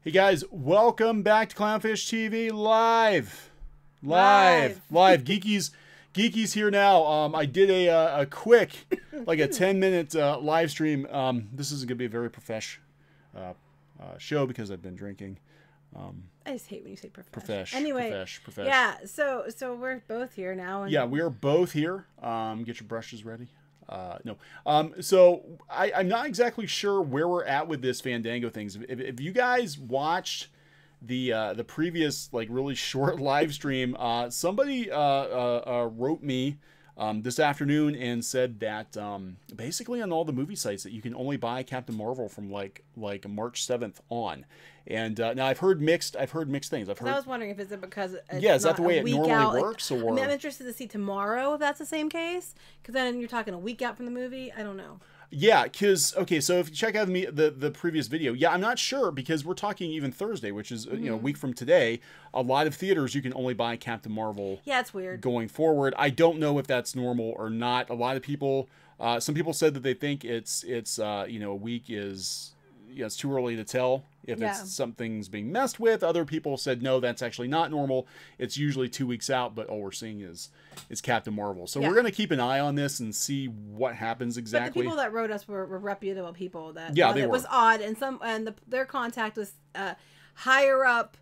Hey guys, welcome back to Clownfish TV live. Geeky's here now. I did a quick, like a 10-minute live stream. This isn't gonna be a very profesh show because I've been drinking. I just hate when you say profesh. Profesh. Anyway, profesh. yeah. So we're both here now. And yeah, we are both here. Get your brushes ready. No. So I'm not exactly sure where we're at with this Fandango things. If you guys watched the previous like really short live stream, somebody wrote me this afternoon and said that basically on all the movie sites that you can only buy Captain Marvel from like March 7th on. And now I've heard mixed things. I was wondering if it's because is that the way it normally works? Like, or I mean, I'm interested to see tomorrow if that's the same case, because then you're talking a week out from the movie. I don't know. Yeah, because okay, so if you check out the previous video, yeah, I'm not sure because we're talking even Thursday, which is you know a week from today. A lot of theaters you can only buy Captain Marvel. Yeah, it's weird going forward. I don't know if that's normal or not. A lot of people, some people said that they think it's you know a week is it's too early to tell if it's something's being messed with. Other people said no, that's actually not normal. It's usually 2 weeks out, but all we're seeing is Captain Marvel. So we're gonna keep an eye on this and see what happens exactly. But the people that wrote us were reputable people. That it was odd, and their contact was higher up.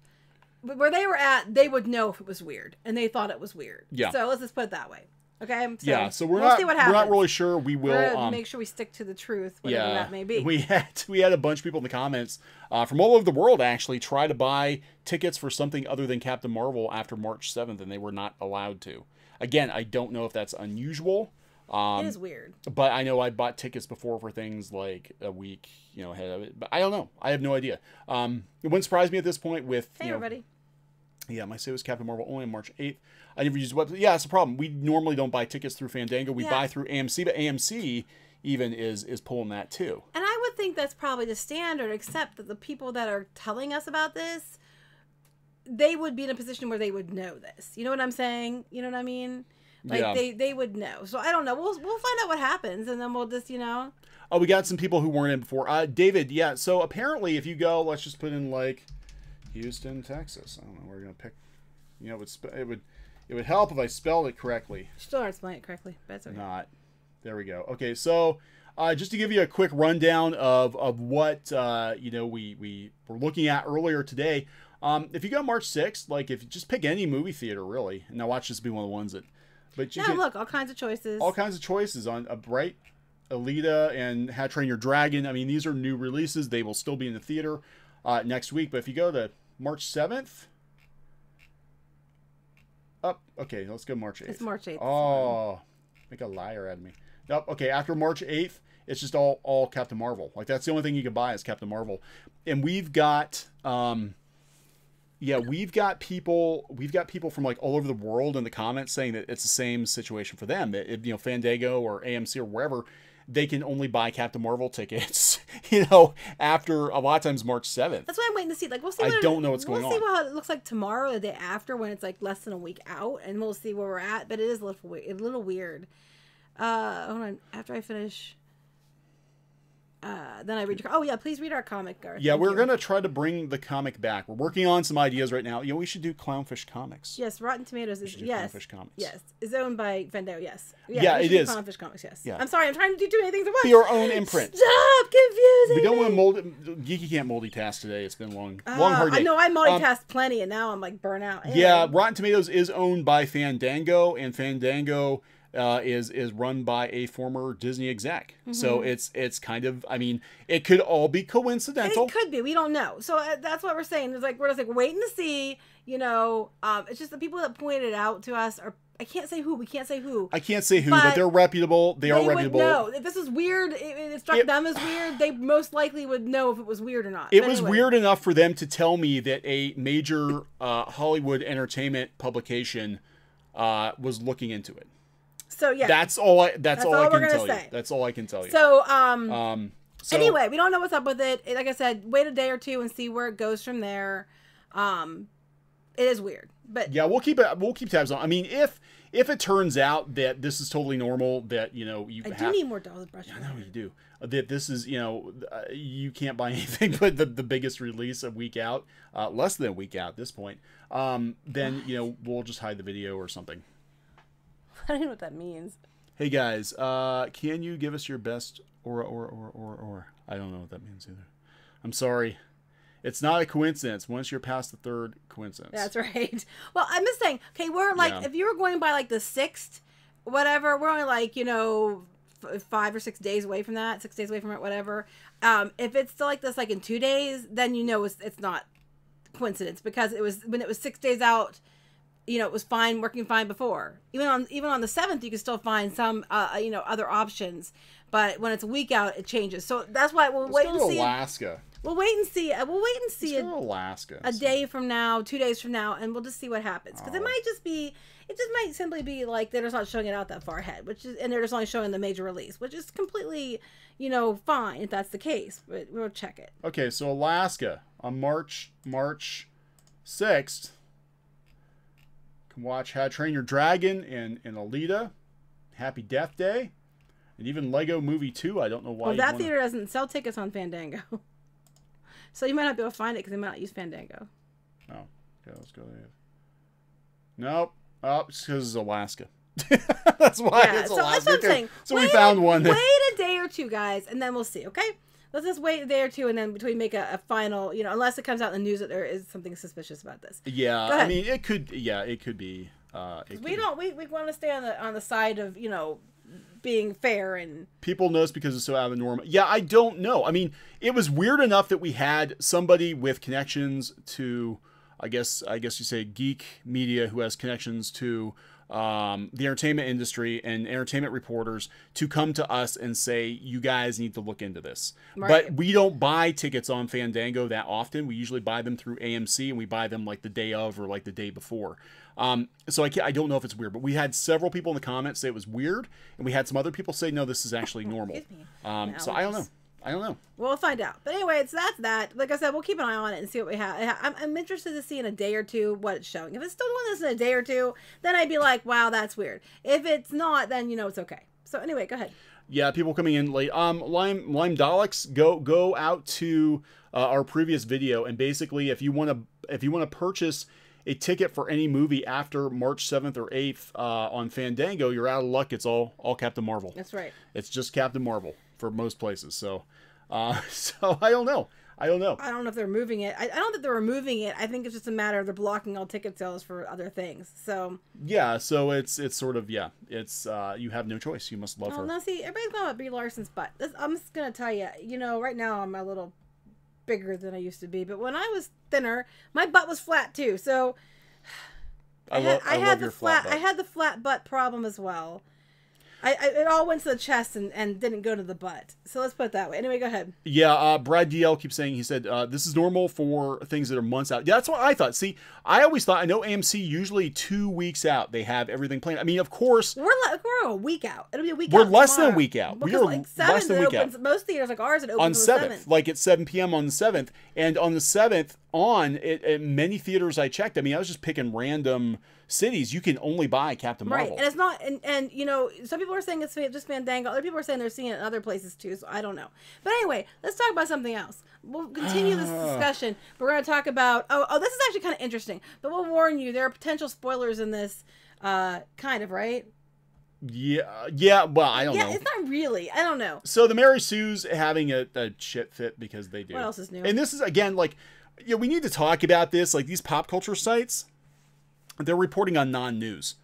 Where they were at, they would know if it was weird, and they thought it was weird. Yeah. So let's just put it that way. Okay. So so we'll see what happens. We're not really sure. We will make sure we stick to the truth, whatever that may be. We had a bunch of people in the comments from all over the world actually try to buy tickets for something other than Captain Marvel after March 7th, and they were not allowed to. Again, I don't know if that's unusual. It is weird. But I know I bought tickets before for things like a week, ahead of it. But I don't know. I have no idea. It wouldn't surprise me at this point with everybody. Yeah, my say was Captain Marvel only on March 8th. I never used the website. Yeah, it's a problem. We normally don't buy tickets through Fandango. We buy through AMC, but AMC even is pulling that too. And I would think that's probably the standard, except that the people that are telling us about this, they would be in a position where they would know this. You know what I'm saying? You know what I mean? Like they would know. So I don't know. We'll find out what happens, and then we'll just Oh, we got some people who weren't in before. David, yeah. So apparently, if you go, let's just put in like Houston, Texas. I don't know. We're gonna pick. It would help if I spelled it correctly. Still aren't spelling it correctly, but it's okay. Not. There we go. Okay, so just to give you a quick rundown of what we were looking at earlier today. If you go March 6th, like if you just pick any movie theater really. Now watch this be one of the ones that. But you look, all kinds of choices. All kinds of choices on a Bright, Alita, and How to Train Your Dragon. I mean, these are new releases. They will still be in the theater next week. But if you go to March 7th. Okay, let's go March 8th. It's March 8th. Oh, make a liar out of me. Nope. Okay, after March 8th, it's just all Captain Marvel. Like that's the only thing you can buy is Captain Marvel. And we've got we've got people from like all over the world in the comments saying that it's the same situation for them. That if, Fandango or AMC or wherever, they can only buy Captain Marvel tickets, after a lot of times March 7th. That's why I'm waiting to see. Like, we'll see. I don't know what's going on. We'll see what it looks like tomorrow, the day after, when it's like less than a week out, and we'll see where we're at. But it is a little weird. Hold on. After I finish, then I read your. Oh yeah, please read our comic, Garth. Yeah, we're gonna try to bring the comic back. We're working on some ideas right now. We should do Clownfish Comics. Yes, Rotten Tomatoes is Clownfish Comics. Yes, is owned by Fandango. Yes, yeah, it is. Clownfish Comics. Yes. Yeah. I'm sorry, I'm trying to do too many things at once. Be your own imprint. Stop confusing. We don't want to mold it. Geeky can't multitask today. It's been a long hard day. I know I multitasked plenty, and now I'm like burnt out. Anyway. Yeah, Rotten Tomatoes is owned by Fandango, and Fandango is run by a former Disney exec. So it's kind of, I mean, it could all be coincidental. It could be. We don't know. So that's what we're saying. It's like we're just like waiting to see. It's just the people that pointed it out to us are. I can't say who. We can't say who. I can't say who, but they're reputable. They are reputable. No, if this is weird, it struck them as weird. They most likely would know if it was weird or not. It was weird enough for them to tell me that a major Hollywood entertainment publication was looking into it. So yeah, that's all I can tell you. That's all I can tell you. So anyway, we don't know what's up with it. Like I said, wait a day or two and see where it goes from there. It is weird, but yeah, we'll keep tabs on. I mean, if it turns out that this is totally normal, that you know you do need more dolls to brush. I know you do. That this is, you know, you can't buy anything but the biggest release a week out, less than a week out at this point. Then you know we'll just hide the video or something. I don't know what that means. Hey guys, can you give us your best or? I don't know what that means either. I'm sorry. It's not a coincidence once you're past the third coincidence. That's right. Well, I'm just saying, okay, we're like, if you were going by like the 6th, whatever, we're only like, you know, 5 or 6 days away from that, 6 days away from it, whatever. If it's still like this, like in 2 days, then you know it's not coincidence, because it was, when it was 6 days out, you know, it was fine, working fine before. Even on the 7th, you can still find some, you know, other options. But when it's a week out, it changes. So that's why we'll wait and see. Alaska. We'll wait and see. We'll wait and see Alaska. A day from now, 2 days from now, and we'll just see what happens. Because it might just be, it just might simply be like they're just not showing it out that far ahead, and they're just only showing the major release, which is completely, you know, fine if that's the case. But we'll check it. Okay, so Alaska on March 6th. You can watch How to Train Your Dragon and Alita, Happy Death Day, and even Lego Movie 2. I don't know why. Well, that theater doesn't sell tickets on Fandango. So you might not be able to find it because they might not use Fandango. Oh, okay, let's go there. Nope. Oh, it's because it's Alaska. That's why it's Alaska. So that's what I'm saying. So we found one. Wait a day or two, guys, and then we'll see, okay? Let's just wait a day or two, and then between make a final, you know, unless it comes out in the news that there is something suspicious about this. Yeah, I mean, it could be. We want to stay on the side of, you know, being fair, and people notice because it's so out of the norm. Yeah, I don't know. I mean, it was weird enough that we had somebody with connections to, I guess you say geek media, who has connections to the entertainment industry and entertainment reporters, to come to us and say, you guys need to look into this. Right. But we don't buy tickets on Fandango that often. We usually buy them through AMC, and we buy them like the day of or like the day before. So I don't know if it's weird, but we had several people in the comments say it was weird, and we had some other people say, no, this is actually normal. So I don't know. We'll find out. But anyway, that's that. Like I said, we'll keep an eye on it and see what we have. I'm interested to see in a day or two what it's showing. If it's still doing this in a day or two, then I'd be like, wow, that's weird. If it's not, then you know it's okay. So anyway, go ahead. Yeah, people coming in late. Lime Daleks, go out to our previous video, and basically, if you want to purchase a ticket for any movie after March 7th or 8th on Fandango, you're out of luck. It's all Captain Marvel. That's right. It's just Captain Marvel for most places. So, so I don't know. I don't know if they're moving it. I don't think they're removing it. I think it's just a matter of they're blocking all ticket sales for other things. So yeah, so it's sort of, yeah, it's you have no choice. You must love her. Now see, everybody's going about Brie Larson's butt. I'm just gonna tell you, you know, right now I'm a little bigger than I used to be, but when I was thinner, my butt was flat too. So I had the flat butt problem as well. It all went to the chest and didn't go to the butt. So let's put it that way. Anyway, go ahead. Yeah, Brad DL keeps saying, he said, this is normal for things that are months out. Yeah, that's what I thought. See, I always thought, I know AMC usually 2 weeks out, they have everything planned. I mean, of course. We're a week out. It'll be a week out. We're less than a week out. We are like less than a week out. Most theaters like ours, it opens on the 7th. Like at 7 p.m. on the 7th. And on the 7th, many theaters I checked, I mean, I was just picking random cities. You can only buy Captain Marvel. Right, and it's not, and you know, some people are saying it's just Fandango. Other people are saying they're seeing it in other places too, so I don't know. But anyway, let's talk about something else. We'll continue this discussion. We're going to talk about, this is actually kind of interesting, but we'll warn you, there are potential spoilers in this, kind of, right? Yeah, well, I don't know. Yeah, it's not really. I don't know. So the Mary Sue's having a shit fit because they do. What else is new? And this is, again, like, yeah, we need to talk about this. Like, these pop culture sites, they're reporting on non-news.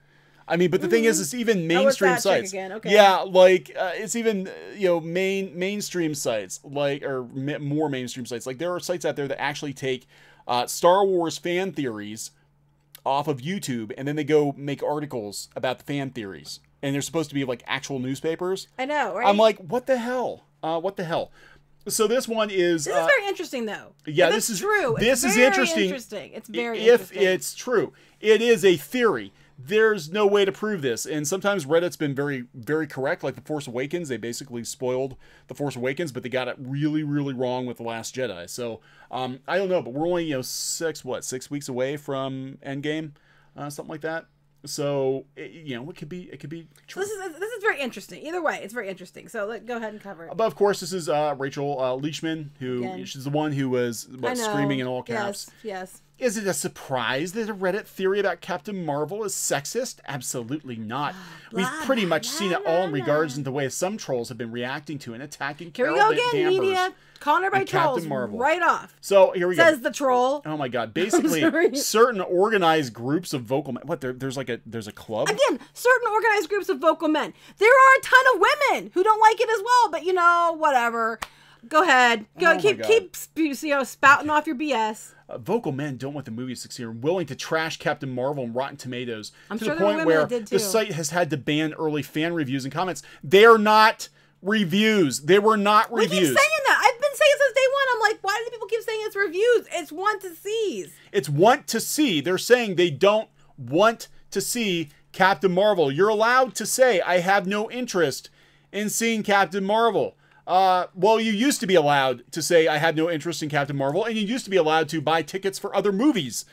I mean, but the thing is, it's even mainstream sites. Okay. Yeah, like it's even mainstream sites, like, or more mainstream sites. Like, there are sites out there that actually take Star Wars fan theories off of YouTube, and then they go make articles about the fan theories, and they're supposed to be like actual newspapers. I know, right? I'm like, what the hell? What the hell? So this one is... This is very interesting, though. Yeah, this is true. This is interesting. It's very interesting. If it's true. It is a theory. there's no way to prove this. And sometimes Reddit's been very, very correct. Like The Force Awakens, they basically spoiled The Force Awakens, but they got it really, really wrong with The Last Jedi. So I don't know, but we're only 6 weeks away from Endgame, something like that. So it could be true. This is very interesting. Either way, it's very interesting. So go ahead and cover it. But of course, this is Rachel Leishman, she's the one who was screaming in all caps. Yes. Is it a surprise that a Reddit theory about Captain Marvel is sexist? Absolutely not. We've pretty much seen it all in regards to the way some trolls have been reacting to and attacking Carol Here we go again, Danvers media. Calling her by trolls right off. So here we go. Says the troll. Oh my God. Basically, certain organized groups of vocal men. What, there's a club? Again, certain organized groups of vocal men. There are a ton of women who don't like it as well, but whatever. Go ahead. Keep spouting off your BS. Vocal men don't want the movie to succeed and are willing to trash Captain Marvel and Rotten Tomatoes to the point where the site has had to ban early fan reviews and comments. They are not reviews. They were not reviews. We keep saying that. I've been saying since day one. I'm like, why do people keep saying it's reviews? It's want to sees. It's want to see. They're saying they don't want to see Captain Marvel. You're allowed to say, I have no interest in seeing Captain Marvel. Well, you used to be allowed to say, I have no interest in Captain Marvel, and you used to be allowed to buy tickets for other movies,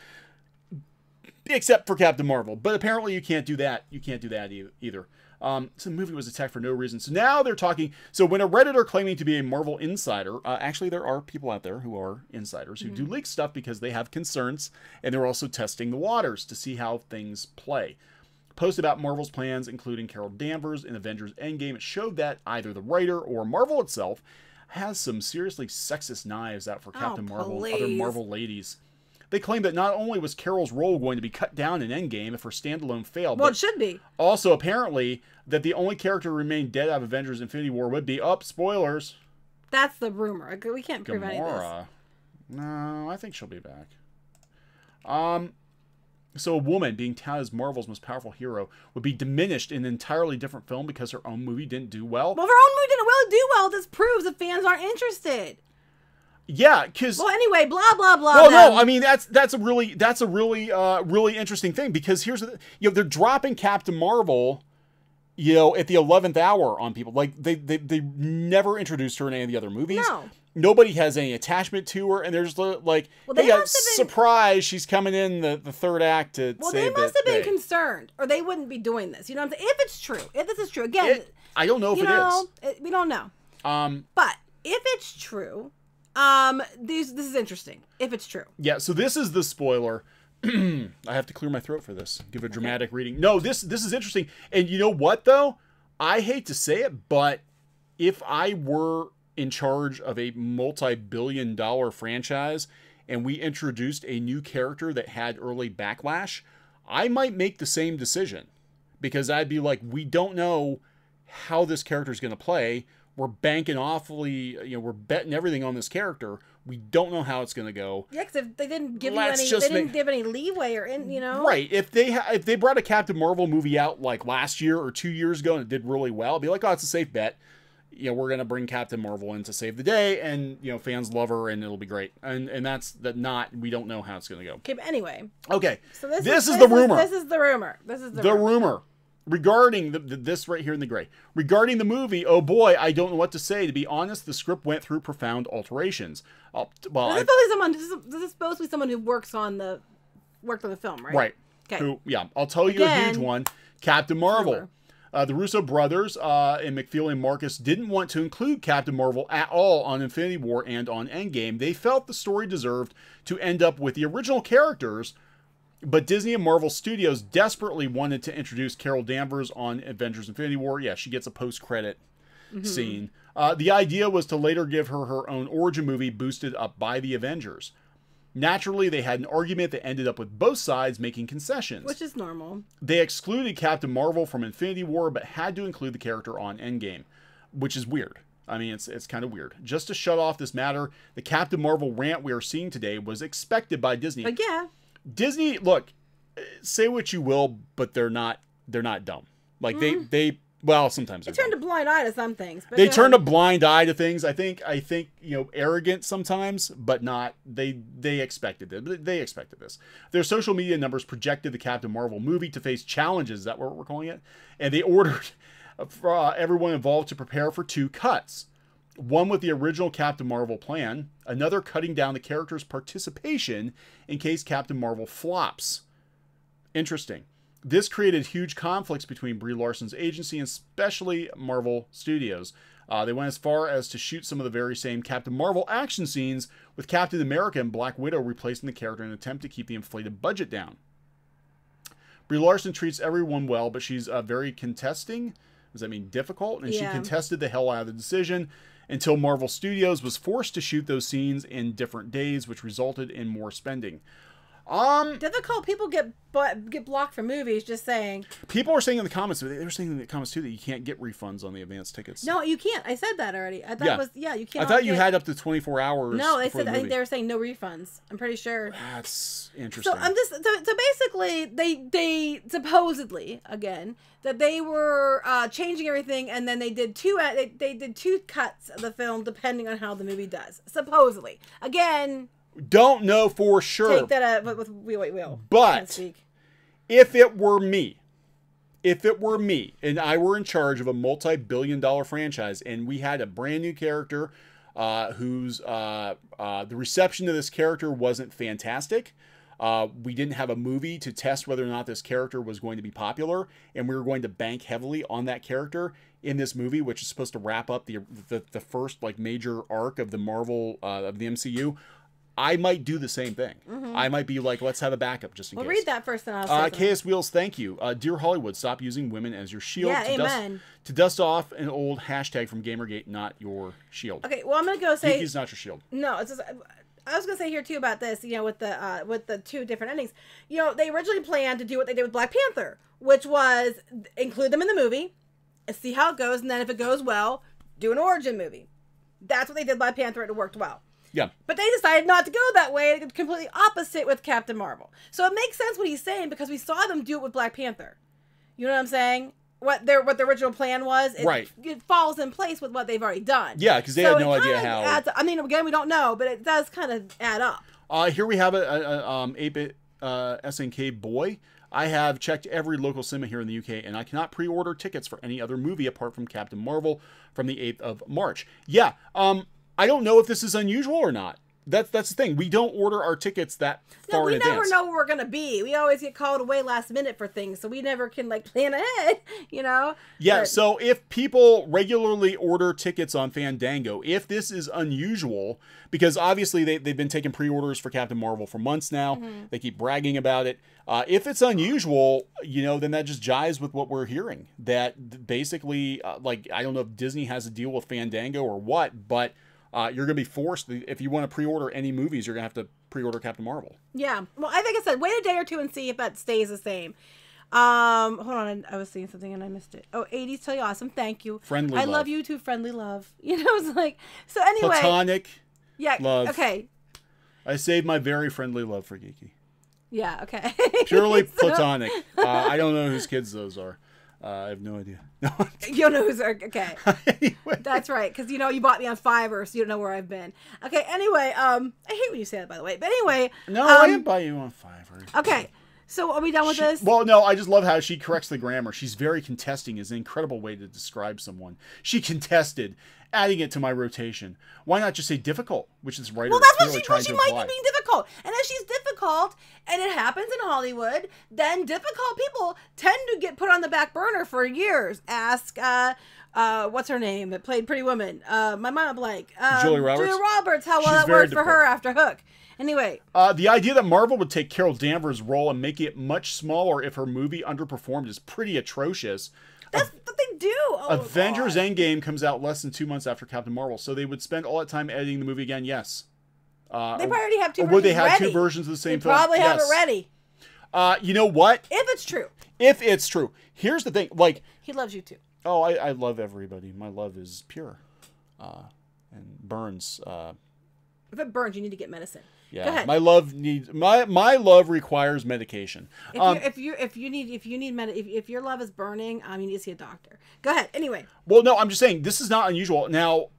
except for Captain Marvel. But apparently you can't do that. You can't do that either. So the movie was attacked for no reason. So now they're talking. So when a Redditor claiming to be a Marvel insider, actually there are people out there who are insiders who do leak stuff because they have concerns, and they're also testing the waters to see how things play. Post about Marvel's plans, including Carol Danvers in Avengers Endgame, it showed that either the writer or Marvel itself has some seriously sexist knives out for Captain Marvel and other Marvel ladies. They claim that not only was Carol's role going to be cut down in Endgame if her standalone failed, well, it should be. Also, apparently, that the only character to remain dead out of Avengers Infinity War would be, spoilers. That's the rumor. We can't prove any of this. No, I think she'll be back. So a woman being touted as Marvel's most powerful hero would be diminished in an entirely different film because her own movie didn't do well. Well, if her own movie didn't really do well, this proves that fans aren't interested. Yeah, because anyway, blah blah blah. Well, no, I mean that's a really really interesting thing because here's the they're dropping Captain Marvel, at the 11th hour on people. Like they never introduced her in any of the other movies. No. Nobody has any attachment to her, and there's like, surprise, she's coming in the third act to Well, save they must have been concerned, or they wouldn't be doing this. You know what I'm saying? If it's true, if this is true, again, I don't know if it is. We don't know. But if it's true, this is interesting. If it's true. Yeah. So this is the spoiler. I have to clear my throat for this. Give a dramatic reading. No, this is interesting. And you know what though? I hate to say it, but if I were in charge of a multi-billion-dollar franchise and we introduced a new character that had early backlash, I might make the same decision because I'd be like, we don't know how this character is going to play. We're banking awfully, we're betting everything on this character. We don't know how it's going to go. Yeah, because if they didn't give any leeway or Right. If they brought a Captain Marvel movie out like last year or 2 years ago and it did really well, I'd be like, oh, it's a safe bet. We're going to bring Captain Marvel in to save the day, and, fans love her, and it'll be great. And we don't know how it's going to go. Okay, but anyway. Okay, so this is the rumor. This is the rumor. This is the rumor. Regarding this right here in the gray. Regarding the movie, oh boy, I don't know what to say. To be honest, the script went through profound alterations. This is supposed to be someone who worked on the film, right? Right. Okay. I'll tell you a huge one. Captain Marvel. The Russo brothers and McFeely and Marcus didn't want to include Captain Marvel at all on Infinity War and on Endgame. They felt the story deserved to end up with the original characters, but Disney and Marvel Studios desperately wanted to introduce Carol Danvers on Avengers Infinity War. Yeah, she gets a post-credit scene. The idea was to later give her her own origin movie boosted up by the Avengers. Naturally, they had an argument that ended up with both sides making concessions. Which is normal. They excluded Captain Marvel from Infinity War, but had to include the character on Endgame, which is weird. I mean, it's kind of weird. Just to shut off this matter, the Captain Marvel rant we are seeing today was expected by Disney. But yeah. Disney, look, say what you will, but they're not dumb. Like they Well, sometimes they turned a blind eye to some things. But they turned a blind eye to things. I think arrogant sometimes, but not. They expected it. They expected this. Their social media numbers projected the Captain Marvel movie to face challenges. Is that what we're calling it? And they ordered for everyone involved to prepare for 2 cuts. One with the original Captain Marvel plan, another cutting down the character's participation in case Captain Marvel flops. Interesting. This created huge conflicts between Brie Larson's agency and especially Marvel Studios. They went as far as to shoot some of the very same Captain Marvel action scenes with Captain America and Black Widow replacing the character in an attempt to keep the inflated budget down. Brie Larson treats everyone well, but she's very contesting. Does that mean difficult? And she contested the hell out of the decision until Marvel Studios was forced to shoot those scenes in different days, which resulted in more spending. Difficult. People get blocked from movies. Just saying. People are saying in the comments. They were saying in the comments too that you can't get refunds on the advance tickets. No, you can't. I said that already. I thought you can't. I thought you had up to 24 hours. No, they said. I think they were saying no refunds. I'm pretty sure. That's interesting. So I'm just so basically they supposedly again that they were changing everything, and then they did they did 2 cuts of the film depending on how the movie does. Supposedly, again. Don't know for sure. Take that with wheel. But if it were me, and I were in charge of a multi-billion-dollar franchise, and we had a brand new character whose the reception of this character wasn't fantastic. We didn't have a movie to test whether or not this character was going to be popular, and we were going to bank heavily on that character in this movie, which is supposed to wrap up the first major arc of the Marvel of the MCU. I might do the same thing. I might be like, let's have a backup just in case. Read that first, and I'll say KS Wheels, thank you. Dear Hollywood, stop using women as your shield. Yeah, amen. To dust off an old hashtag from Gamergate, not your shield. Okay, well, I'm going to go say... Kiki's not your shield. No, it's just... I was going to say here, too, about this, with the 2 different endings. They originally planned to do what they did with Black Panther, which was include them in the movie, see how it goes, and then if it goes well, do an origin movie. That's what they did with Black Panther, and it worked well. Yeah. But they decided not to go that way, completely opposite with Captain Marvel. So it makes sense what he's saying because we saw them do it with Black Panther. You know what I'm saying? What the original plan was, it falls in place with what they've already done. Yeah, because they had no idea how. Again, we don't know, but it does kind of add up. Here we have a 8-bit SNK boy. I have checked every local cinema here in the UK, and I cannot pre-order tickets for any other movie apart from Captain Marvel from the 8th of March. Yeah, I don't know if this is unusual or not. That's the thing. We don't order our tickets that far in advance. We never know where we're going to be. We always get called away last minute for things, so we never can plan ahead, Yeah, but, so if people regularly order tickets on Fandango, if this is unusual, because obviously they've been taking pre-orders for Captain Marvel for months now. They keep bragging about it. If it's unusual, then that just jives with what we're hearing. That basically, I don't know if Disney has a deal with Fandango or what, but... you're going to be forced, if you want to pre-order any movies, you're going to have to pre-order Captain Marvel. Yeah. Well, I think I said, wait a day or 2 and see if that stays the same. Hold on. I was seeing something and I missed it. Oh, 80s Tell You Awesome. Thank you. Friendly love. I love you too, friendly love. It's like, so anyway. Platonic love. Okay. I saved my very friendly love for Geeky. Yeah, okay. Purely platonic. I don't know whose kids those are. I have no idea. No. You don't know who's okay. Anyway. That's right, because you bought me on Fiverr, so you don't know where I've been. Okay, anyway, I hate when you say that, by the way. But anyway. No, I didn't buy you on Fiverr. Okay, so are we done with this? Well, no, I just love how she corrects the grammar. She's very contesting is an incredible way to describe someone. She contested, adding it to my rotation. Why not just say difficult, which is right. Well, that's what she might be being difficult. And if she's difficult, and it happens in Hollywood, then difficult people tend to get put on the back burner for years. Ask, what's her name that played Pretty Woman? My mind blank. Julia Roberts. Julia Roberts, how well that worked for her after Hook. Anyway. The idea that Marvel would take Carol Danvers' role and make it much smaller if her movie underperformed is pretty atrocious. That's what they do. Oh, Avengers Endgame comes out less than 2 months after Captain Marvel, so they would spend all that time editing the movie again, yes. They probably already have 2 versions. Or would they have ready? 2 versions of the same film? They probably have it ready. You know what? If it's true. If it's true. Here's the thing. He loves you too. Oh, I love everybody. My love is pure. And burns If it burns, you need to get medicine. Yeah, Go ahead. my love requires medication. If your love is burning, you need to see a doctor. Go ahead. Anyway. Well, no, I'm just saying this is not unusual. Now,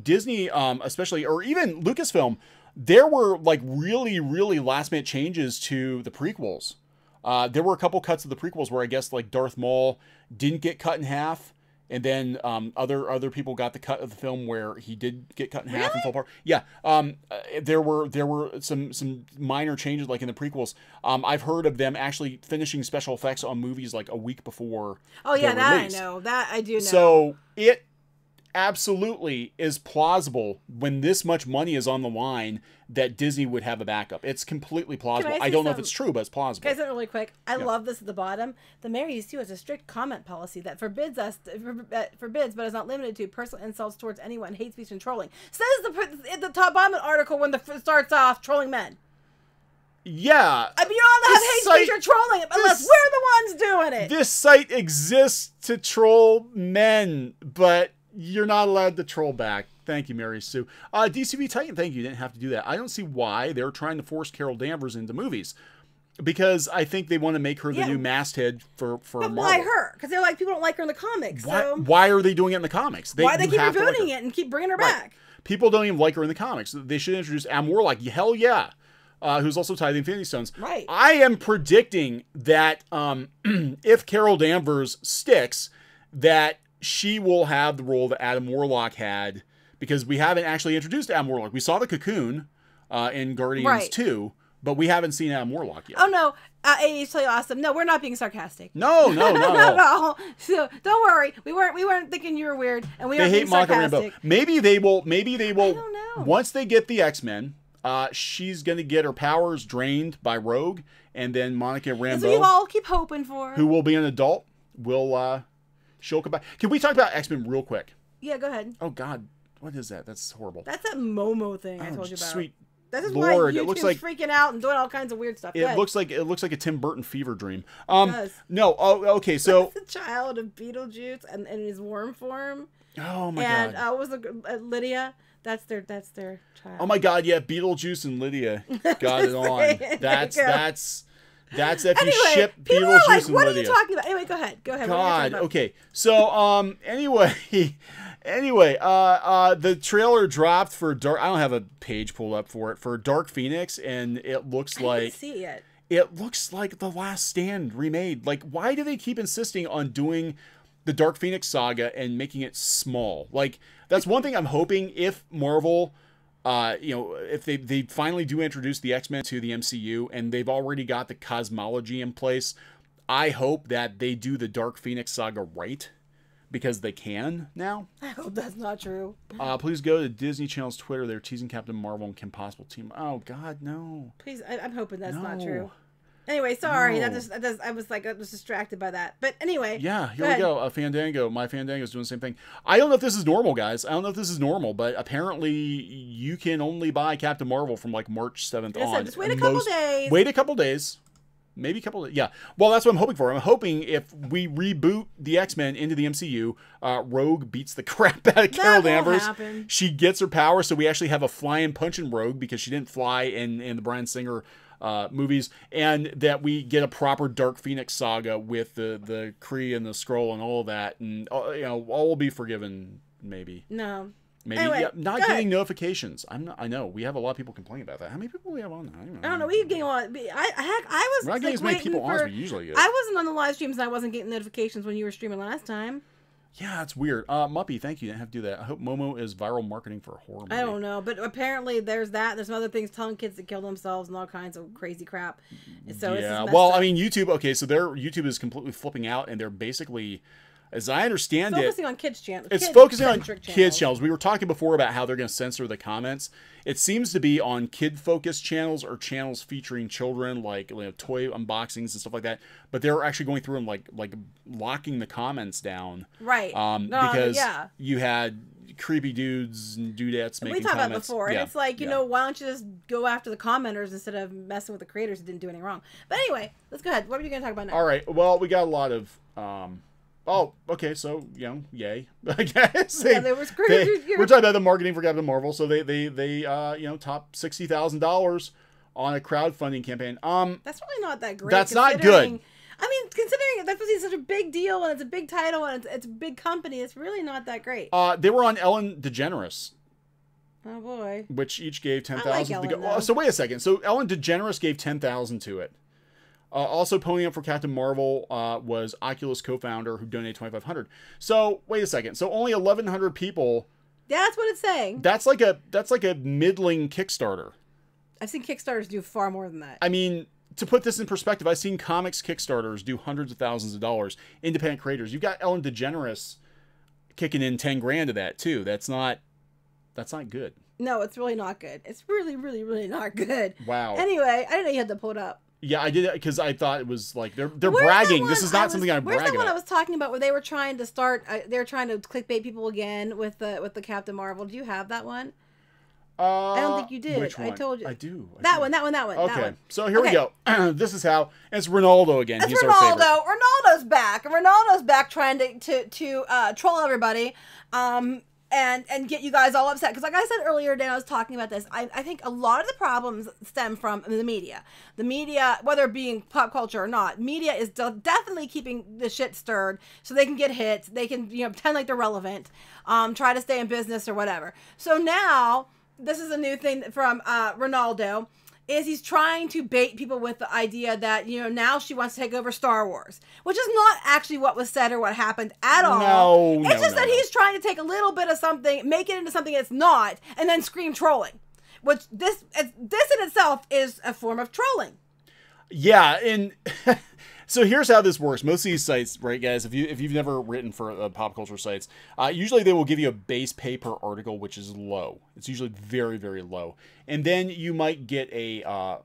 Disney, especially, or even Lucasfilm, there were like really, really last minute changes to the prequels. There were a couple cuts of the prequels where I guess like Darth Maul didn't get cut in half. And then other people got the cut of the film where he did get cut in half and fall apart. Yeah, there were some minor changes like in the prequels. I've heard of them actually finishing special effects on movies like a week before. Oh yeah, that release. I know. That I do know. So it absolutely is plausible when this much money is on the line that Disney would have a backup. It's completely plausible. I don't know if it's true, but it's plausible. Can I say it really quick? I love this at the bottom. The Mary UC has a strict comment policy that forbids but is not limited to personal insults towards anyone, hate speech, and trolling. Says the top bottom article when it starts off trolling men. Yeah. I mean, you don't have hate speech or trolling unless we're the ones doing it. This site exists to troll men, but you're not allowed to troll back. Thank you, Mary Sue. DCV Titan, thank you. You didn't have to do that. I don't see why they're trying to force Carol Danvers into movies. Because I think they want to make her the new masthead for But Marvel. why her? Because they're like, people don't like her in the comics. Why are they doing it in the comics? Why they keep rebooting it and keep bringing her back? People don't even like her in the comics. They should introduce Adam Warlock. Hell yeah. Who's also tied to the Infinity Stones. Right. I am predicting that if Carol Danvers sticks, that she will have the role that Adam Warlock had, because we haven't actually introduced Adam Warlock. We saw the Cocoon in Guardians 2, but we haven't seen Adam Warlock yet. Oh no, it's totally awesome. No, we're not being sarcastic. No, not at all. So don't worry, we weren't thinking you were weird, and we aren't being sarcastic. Rambeau. Maybe they will. I don't know. Once they get the X-Men, she's gonna get her powers drained by Rogue, and then Monica Rambeau. That's what you all keep hoping for. Who will be an adult? She'll come back. Can we talk about X-Men real quick? Yeah, go ahead. Oh God, what is that? That's horrible. That's that Momo thing I told you about. Sweet That is Lord, why it looks YouTube's freaking out and doing all kinds of weird stuff. It looks like a Tim Burton fever dream. It does. No. Oh, okay. So that's the child of Beetlejuice and in his worm form. Oh my God. God. What was Lydia? That's their child. Oh my God. Yeah, Beetlejuice and Lydia got it on. That's if anyway, you ship people Beetlejuice are like, and what Lydia. Are you talking about? Anyway, go ahead. God. Okay. So Anyway, the trailer dropped for Dark. I don't have a page pulled up for it for Dark Phoenix, and it looks like I didn't see it yet. It looks like The Last Stand remade. Like, why do they keep insisting on doing the Dark Phoenix saga and making it small? Like, that's one thing I'm hoping if Marvel, if they finally do introduce the X-Men to the MCU and they've already got the cosmology in place, I hope that they do the Dark Phoenix saga right. Because they can now. I hope that's not true. Please go to Disney Channel's Twitter. They're teasing Captain Marvel and Kim Possible team. Oh God, no. Please, I'm hoping that's not true. Anyway, sorry. No. I was distracted by that. But anyway. Yeah, here we go. Fandango. My Fandango is doing the same thing. I don't know if this is normal, guys. I don't know if this is normal, but apparently you can only buy Captain Marvel from like March 7th on. Just wait a couple days. Wait a couple days. Maybe a couple of, yeah. Well, that's what I'm hoping for. I'm hoping if we reboot the X-Men into the MCU, Rogue beats the crap out of Carol Danvers. Happen. She gets her power, so we actually have a flying punching Rogue because she didn't fly in the Bryan Singer movies, and that we get a proper Dark Phoenix saga with the Kree and the Skrull and all of that, and all will be forgiven. Maybe. No. Maybe anyway, not getting notifications. I know we have a lot of people complaining about that. How many people do we have on? I don't know. We getting on. I was. We're not getting as many people on as we usually get. I wasn't on the live streams and I wasn't getting notifications when you were streaming last time. Yeah, it's weird. Muppy, thank you. Didn't have to do that. I hope Momo is viral marketing for a horror movie. I don't know, but apparently there's that. There's some other things telling kids to kill themselves and all kinds of crazy crap. So yeah. Well, I mean, YouTube. Okay, so their YouTube is completely flipping out, and they're basically. As I understand focusing on kids' channels. It's focusing on kids' channels. We were talking before about how they're going to censor the comments. It seems to be on kid-focused channels or channels featuring children, like toy unboxings and stuff like that. But they're actually going through and like locking the comments down, right? Because you had creepy dudes and dudettes making comments. We talked about it before, and it's like why don't you just go after the commenters instead of messing with the creators who didn't do anything wrong? But anyway, let's go ahead. What are you going to talk about now? All right. Well, we got a lot of. Oh, okay. So yay. I guess Yeah, they were screwed. we're talking about the marketing for Captain Marvel. So they top $60,000 on a crowdfunding campaign. That's really not that great. That's not good. I mean, considering that's supposed to be such a big deal and it's a big title and it's a big company, it's really not that great. They were on Ellen DeGeneres. Oh boy. Which each gave 10,000. I like Ellen, so wait a second. So Ellen DeGeneres gave 10,000 to it. Also ponying up for Captain Marvel was Oculus co-founder who donated 2,500. So wait a second. So only 1,100 people. That's what it's saying. That's like a middling Kickstarter. I've seen Kickstarters do far more than that. I mean, to put this in perspective, I've seen comics Kickstarters do hundreds of thousands of dollars. Independent creators. You've got Ellen DeGeneres kicking in 10 grand to that too. That's not good. No, it's really not good. It's really, really, really not good. Wow. Anyway, I didn't know you had to pull it up. Yeah, I did it because I thought it was like they're bragging. This is not something I'm bragging about. Where's the one I was talking about where they were trying to start? They were trying to clickbait people again with the Captain Marvel. Do you have that one? I don't think you did. Which one? I told you. I do. That one. Okay. That one. So here we go. This is how. It's Ronaldo again. He's our favorite. Ronaldo's back. Ronaldo's back trying to troll everybody. And get you guys all upset. Because like I said earlier today, I was talking about this. I think a lot of the problems stem from the media. The media, whether it being pop culture or not, media is definitely keeping the shit stirred so they can get hits. They can pretend like they're relevant, try to stay in business or whatever. So now, this is a new thing from Ronaldo. Is he's trying to bait people with the idea that, now she wants to take over Star Wars, which is not actually what was said or what happened at all. It's just that he's trying to take a little bit of something, make it into something it's not, and then scream trolling, which this in itself is a form of trolling. Yeah, and so here's how this works. Most of these sites, right, guys, if you've never written for pop culture sites, usually they will give you a base pay per article, which is low. It's usually very, very low. And then you might get a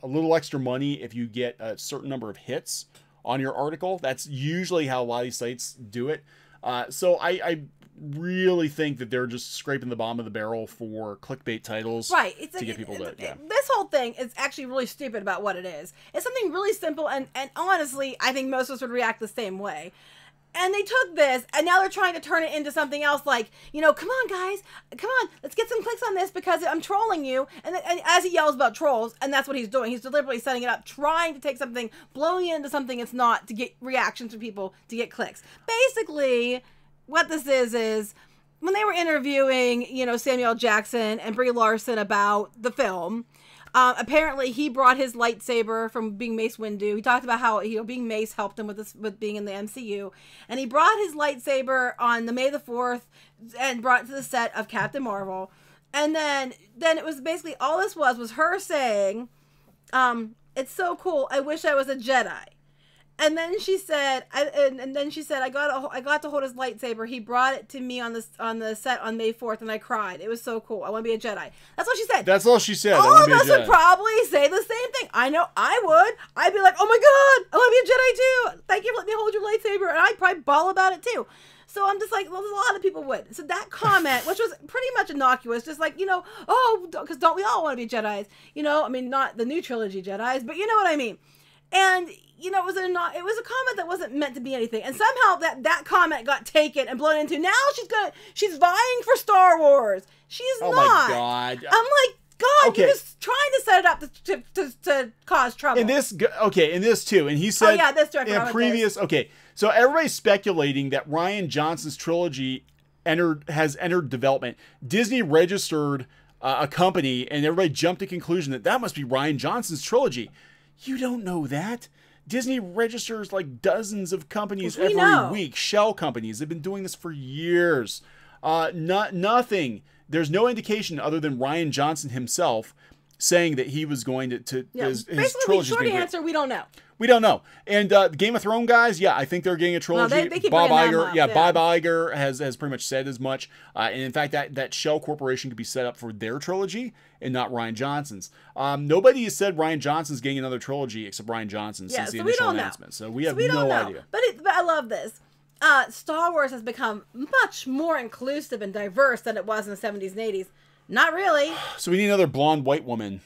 little extra money if you get a certain number of hits on your article. That's usually how a lot of these sites do it. So I really think that they're just scraping the bottom of the barrel for clickbait titles, right? To get people to. Yeah. This whole thing is actually really stupid about what it is. It's something really simple, and honestly, I think most of us would react the same way. And they took this, and now they're trying to turn it into something else like, come on, guys, come on, let's get some clicks on this because I'm trolling you. And as he yells about trolls, and that's what he's doing, he's deliberately setting it up, trying to take something, blowing it into something it's not to get reactions from people, to get clicks. Basically, what this is when they were interviewing, Samuel Jackson and Brie Larson about the film, apparently he brought his lightsaber from being Mace Windu. He talked about how being Mace helped him with being in the MCU, and he brought his lightsaber on the May the 4th and brought it to the set of Captain Marvel. And then it was basically all this was her saying, "It's so cool. I wish I was a Jedi." And then she said, I got to hold his lightsaber. He brought it to me on the set on May 4th, and I cried. It was so cool. I want to be a Jedi. That's what she said. That's all she said. All of us would probably say the same thing. I know I would. I'd be like, oh my God, I want to be a Jedi too. Thank you for letting me hold your lightsaber. And I'd probably bawl about it too. So I'm just like, well, there's a lot of people would. So that comment, which was pretty much innocuous, just like, because don't we all want to be Jedis? I mean, not the new trilogy Jedis, but you know what I mean. And it was a comment that wasn't meant to be anything, and somehow that comment got taken and blown into. Now she's vying for Star Wars. She's not. Oh my God! I'm like, God, okay. You're just trying to set it up to cause trouble. In this too, and he said, oh yeah, this too. In a previous, okay, so everybody's speculating that Rian Johnson's trilogy has entered development. Disney registered a company, and everybody jumped to the conclusion that must be Rian Johnson's trilogy. You don't know that. Disney registers like dozens of companies every week. Shell companies. Hey've been doing this for years. Nothing. There's no indication other than Rian Johnson himself saying that he was going to his trilogy. Short answer, we don't know. We don't know. And the Game of Thrones guys, I think they're getting a trilogy. No, they keep Bob Iger, up, Bob Iger has pretty much said as much. And in fact, that Shell Corporation could be set up for their trilogy and not Rian Johnson's. Nobody has said Rian Johnson's getting another trilogy except Rian Johnson since the initial announcement. So we have no idea. But I love this. Star Wars has become much more inclusive and diverse than it was in the 70s and 80s. Not really. So we need another blonde white woman.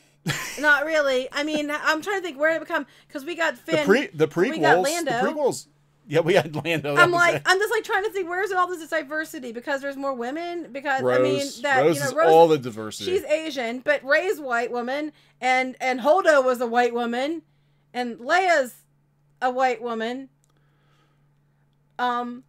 Not really. I mean, I'm trying to think where it become, because we got Finn. The prequels. We got Lando. The prequels. Yeah, we had Lando. I'm just like trying to think, where's all this diversity? Because there's more women. Because Rose, I mean that Rose is all the diversity. She's Asian, but Rey's a white woman, and Holdo was a white woman, and Leia's a white woman. I'm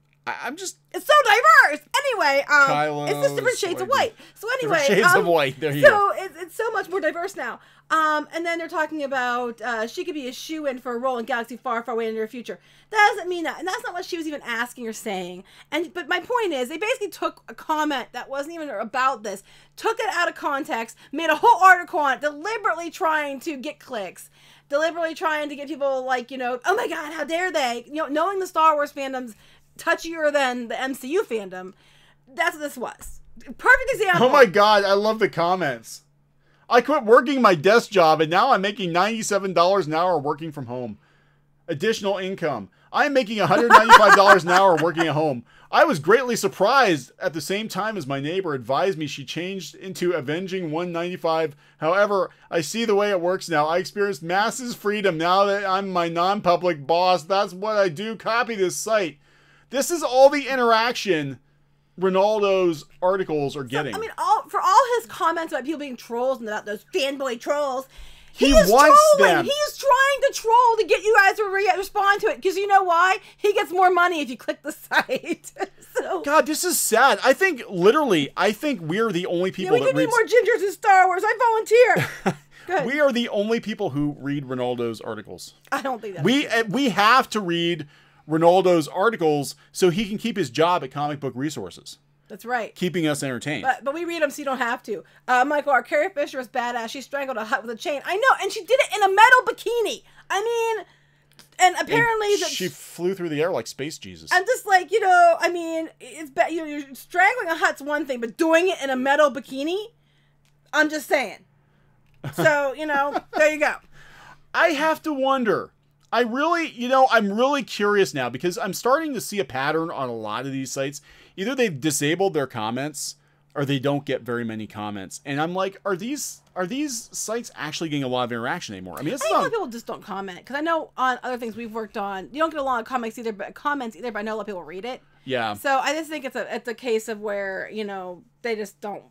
just. It's so diverse. Anyway, Kylo, it's just different shades of white. So anyway, different shades of white. There you go. So it's so much more diverse now. And then they're talking about she could be a shoo-in for a role in Galaxy Far, Far Away in the near future. That doesn't mean that, and that's not what she was even asking or saying. But my point is, they basically took a comment that wasn't even about this, took it out of context, made a whole article on it, deliberately trying to get clicks. Deliberately trying to get people like, oh my God, how dare they? Knowing the Star Wars fandom's touchier than the MCU fandom. That's what this was. Perfect example. Oh my God, I love the comments. I quit working my desk job and now I'm making $97 an hour working from home. Additional income. I am making $195 an hour working at home. I was greatly surprised at the same time as my neighbor advised me she changed into avenging $195. However, I see the way it works now. I experienced massive freedom now that I'm my non-public boss. That's what I do. Copy this site. This is all the interaction Ronaldo's articles are getting. I mean, for all his comments about people being trolls and about those fanboy trolls, he wants trolling. them. He's trying to troll to get you guys to respond to it. Because you know why? He gets more money if you click the site. So, God, this is sad. I think we're the only people we need more gingers in Star Wars. I volunteer. We are the only people who read Ronaldo's articles. I don't think that. We have to read Ronaldo's articles so he can keep his job at Comic Book Resources. That's right. Keeping us entertained. But we read them so you don't have to. Michael, our Carrie Fisher was badass. She strangled a hut with a chain. I know, and she did it in a metal bikini. I mean, and apparently she flew through the air like Space Jesus. I'm just like, I mean, it's you're strangling a hut's one thing, but doing it in a metal bikini, I'm just saying. So, there you go. I have to wonder. I'm really curious now because I'm starting to see a pattern on a lot of these sites. Either they've disabled their comments or they don't get very many comments. And I'm like, are these sites actually getting a lot of interaction anymore? I mean, I think a lot of people just don't comment because I know on other things we've worked on, you don't get a lot of comments either, but I know a lot of people read it. Yeah. So I just think it's a case of where, they just don't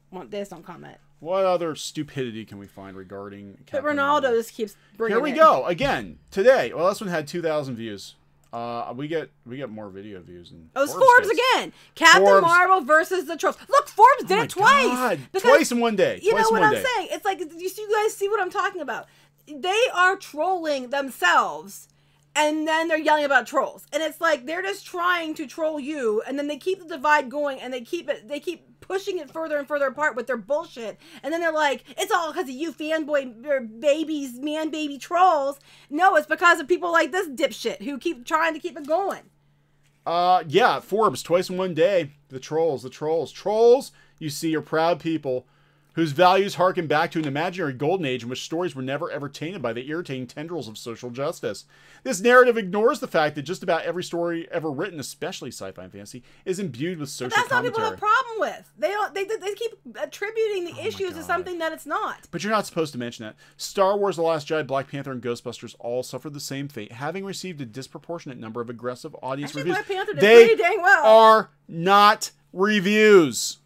comment. What other stupidity can we find regarding Captain Ronaldo just keeps bringing Here we go again today. Well, this one had 2,000 views. We get more video views. And it was Forbes again. Captain Marvel versus the Trolls. Look, Forbes did it twice. God. Twice in one day. You know what I'm saying? It's like, you guys see what I'm talking about? They are trolling themselves, and then they're yelling about trolls. And it's like they're just trying to troll you, and then they keep the divide going, and they keep pushing it further and further apart with their bullshit. And then they're like, it's all because of you fanboy babies, man baby trolls. No, it's because of people like this dipshit who keep trying to keep it going. Yeah, Forbes, twice in one day. The trolls. Trolls, you see, are proud people whose values harken back to an imaginary golden age in which stories were never ever tainted by the irritating tendrils of social justice. This narrative ignores the fact that just about every story ever written, especially sci-fi and fantasy, is imbued with social commentary. That's not people have a problem with. They keep attributing the issues to something that it's not. But you're not supposed to mention that. Star Wars: The Last Jedi, Black Panther, and Ghostbusters all suffered the same fate, having received a disproportionate number of aggressive audience reviews. Black Panther did pretty dang well. Are not reviews.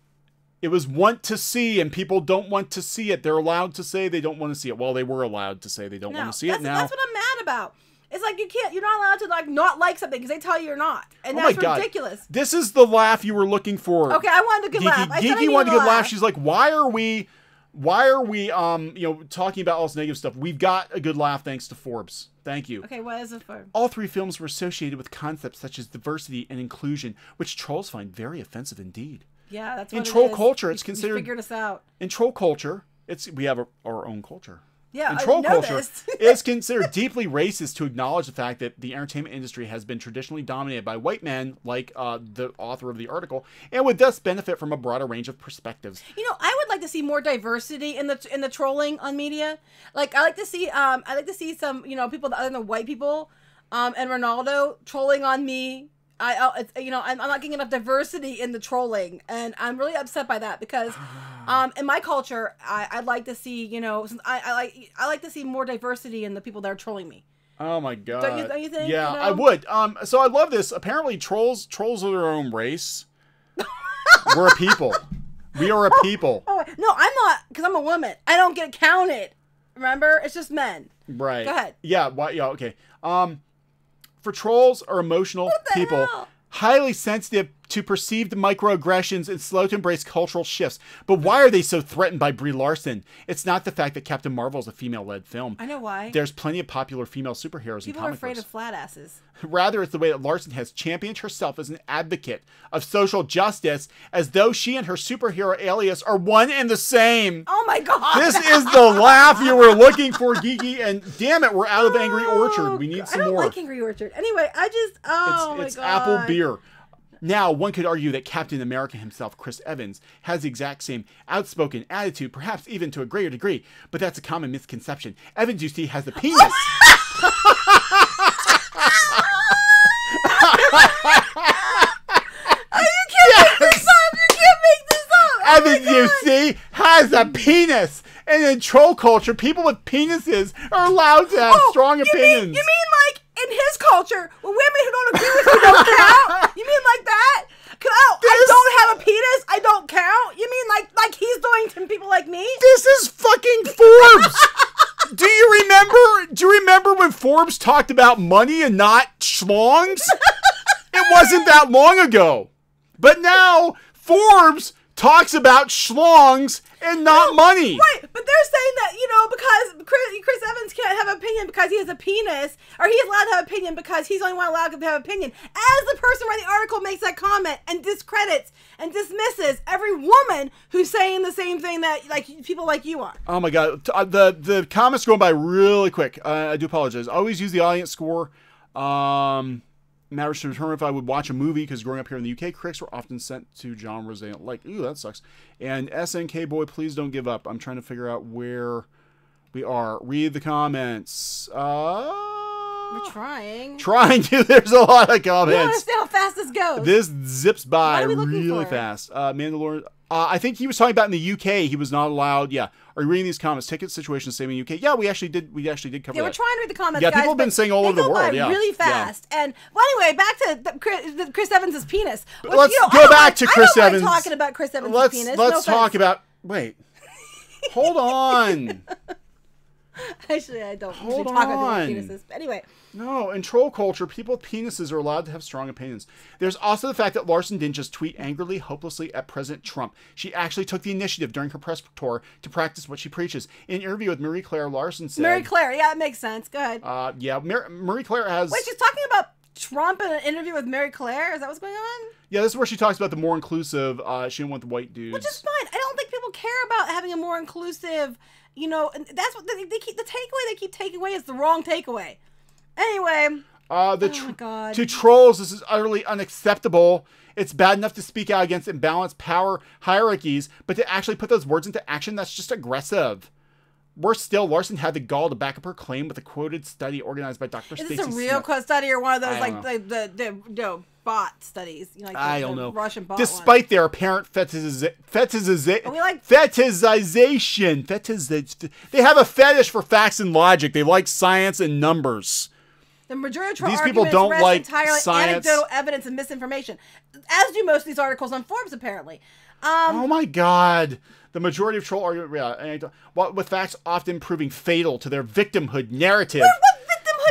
It was want to see, and people don't want to see it. They're allowed to say they don't want to see it. Well, they were allowed to say they don't want to see it now. That's what I'm mad about. It's like you're not allowed to not like something because they tell you you're not, and that's ridiculous. This is the laugh you were looking for. Okay, I wanted a good laugh. Geeky wanted a good laugh. She's like, why are we talking about all this negative stuff? We've got a good laugh thanks to Forbes. Thank you. Okay, what is it for? All three films were associated with concepts such as diversity and inclusion, which trolls find very offensive indeed. Yeah, that's what in troll culture. It's considered. We figured this out. In troll culture, we have our own culture. Yeah, in troll culture, it's considered deeply racist to acknowledge the fact that the entertainment industry has been traditionally dominated by white men, like the author of the article, and would thus benefit from a broader range of perspectives. I would like to see more diversity in the trolling on media. Like, I like to see some people other than white people, and Ronaldo trolling on me. I'm not getting enough diversity in the trolling, and I'm really upset by that because, in my culture, I'd like to see, I like to see more diversity in the people that are trolling me. Oh my god. Don't you think? Yeah, you know? I would. So I love this. Apparently trolls are their own race. We're a people. We are a people. Oh, no, I'm not, because I'm a woman. I don't get counted. Remember? It's just men. Right. Go ahead. Yeah, yeah, okay. For trolls are emotional people, hell? highly sensitive to perceived microaggressions and slow to embrace cultural shifts. But why are they so threatened by Brie Larson? It's not the fact that Captain Marvel is a female-led film. I know why. There's plenty of popular female superheroes People in comic are afraid books. of flat asses. Rather, it's the way that Larson has championed herself as an advocate of social justice, as though she and her superhero alias are one and the same. Oh my god! This is the laugh you were looking for, Geeky, and damn it, we're out of Angry Orchard. We need some more. I don't like Angry Orchard. Anyway, I just, oh it's my god. apple beer. Now, one could argue that Captain America himself, Chris Evans, has the exact same outspoken attitude, perhaps even to a greater degree, but that's a common misconception. Evans, you see, has the penis. You can't make this up! You can't make this up! Evans, you see, has a penis. And in troll culture, people with penises are allowed to have strong opinions. You mean like in his culture, when women who don't agree with you don't count? You mean like that? Cause I don't have a penis, I don't count? You mean like he's doing to people like me? This is fucking Forbes. Do you remember when Forbes talked about money and not schlongs? It wasn't that long ago. But now Forbes talks about schlongs and not money. Right, but they're saying that, because Chris Evans can't have an opinion because he has a penis, or he's allowed to have an opinion because he's the only one allowed to have an opinion. As the person writing the article makes that comment and discredits and dismisses every woman who's saying the same thing that people like you are. Oh my god, the comments going by really quick. I do apologize. I always use the audience score. Matters to determine if I would watch a movie, because growing up here in the UK, critics were often sent to genres they don't like. Ooh, that sucks. And SNK boy, please don't give up. I'm trying to figure out where we are. Read the comments. We're trying. Trying to. There's a lot of comments. You don't understand how fast this goes. This zips by really for? fast. Mandalorian. I think he was talking about in the UK. He was not allowed. Yeah. Are you reading these comments? Ticket situation same in the UK. Yeah, we actually did cover that. Yeah, we're trying to read the comments. Yeah, guys, people have been saying all over the world. Yeah, really fast. Yeah. And well, anyway, back to Chris Evans' penis. Which, let's go back to Chris Evans. Talking about Chris Evans' penis. Let's talk about. Wait, hold on. Actually, I don't usually talk about penises. But anyway. No, in troll culture, people with penises are allowed to have strong opinions. There's also the fact that Larson didn't just tweet angrily, hopelessly at President Trump. She actually took the initiative during her press tour to practice what she preaches. In an interview with Marie Claire, Larson said... Marie Claire, yeah, that makes sense. Go ahead. Yeah, Marie Claire has... Wait, she's talking about Trump in an interview with Marie Claire? Is that what's going on? Yeah, this is where she talks about the more inclusive, she didn't want the white dudes. Which is fine. I don't think people care about having a more inclusive... and that's what they keep. The takeaway they keep taking away is the wrong takeaway. Anyway, oh my God. To trolls, this is utterly unacceptable. It's bad enough to speak out against imbalanced power hierarchies, but to actually put those words into action, that's just aggressive. Worse still, Larson had the gall to back up her claim with a quoted study organized by Dr. Stacy Is this a real study or one of those the bot studies? I don't know. Russian bot Despite one. their apparent fetishization, they have a fetish for facts and logic. They like science and numbers. The majority of these people don't like entirely science. Anecdotal evidence and misinformation, as do most of these articles on Forbes, apparently. Oh my God. The majority of troll argument, with facts often proving fatal to their victimhood narrative.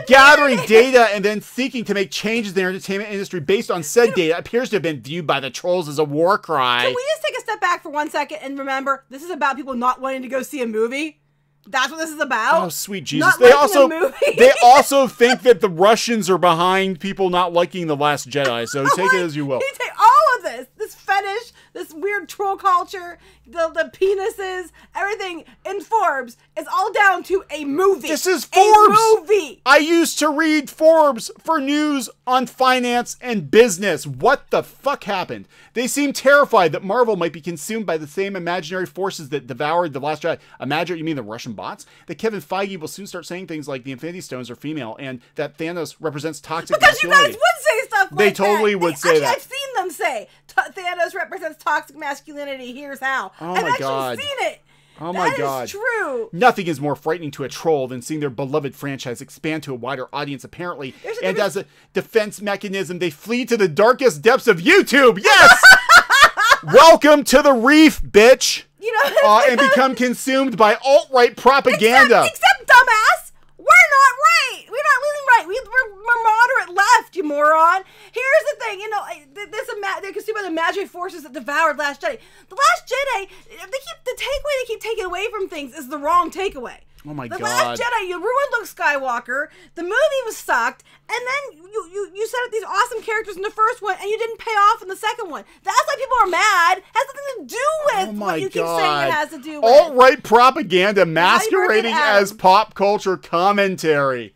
Gathering data and then seeking to make changes in the entertainment industry based on said data appears to have been viewed by the trolls as a war cry. Can we just take a step back for 1 second and remember this is about people not wanting to go see a movie? That's what this is about? Oh, sweet Jesus. They also think that the Russians are behind people not liking The Last Jedi, so take it as you will. You take all of this fetish, this weird troll culture, the penises, everything in Forbes is all down to a movie. This is Forbes. A movie. I used to read Forbes for news on finance and business. What the fuck happened? They seem terrified that Marvel might be consumed by the same imaginary forces that devoured The Last Jedi. Imagine, you mean the Russian bots? That Kevin Feige will soon start saying things like the Infinity Stones are female and that Thanos represents toxic masculinity. Because you guys would say stuff like that. They totally would say that. I've seen them say Thanos represents toxic masculinity. Here's how. Oh I've my God. actually seen it. Oh my God. That is true. Nothing is more frightening to a troll than seeing their beloved franchise expand to a wider audience, apparently. And as a defense mechanism, they flee to the darkest depths of YouTube. Yes! Welcome to the reef, bitch. You know, and become consumed by alt-right propaganda. Except dumbass, we're not right. We're not leaning right. We're moderate left, you moron. Here's the thing, you know, they're consumed by the imaginary forces that devoured Last Jedi. The Last Jedi, the takeaway they keep taking away from things is the wrong takeaway. Oh my God. The Last Jedi, you ruined Luke Skywalker. The movie was sucked, and then you set up these awesome characters in the first one, and you didn't pay off in the second one. That's why people are mad. It has nothing to do with what you keep saying it has to do with. Alt-right propaganda masquerading as pop culture commentary.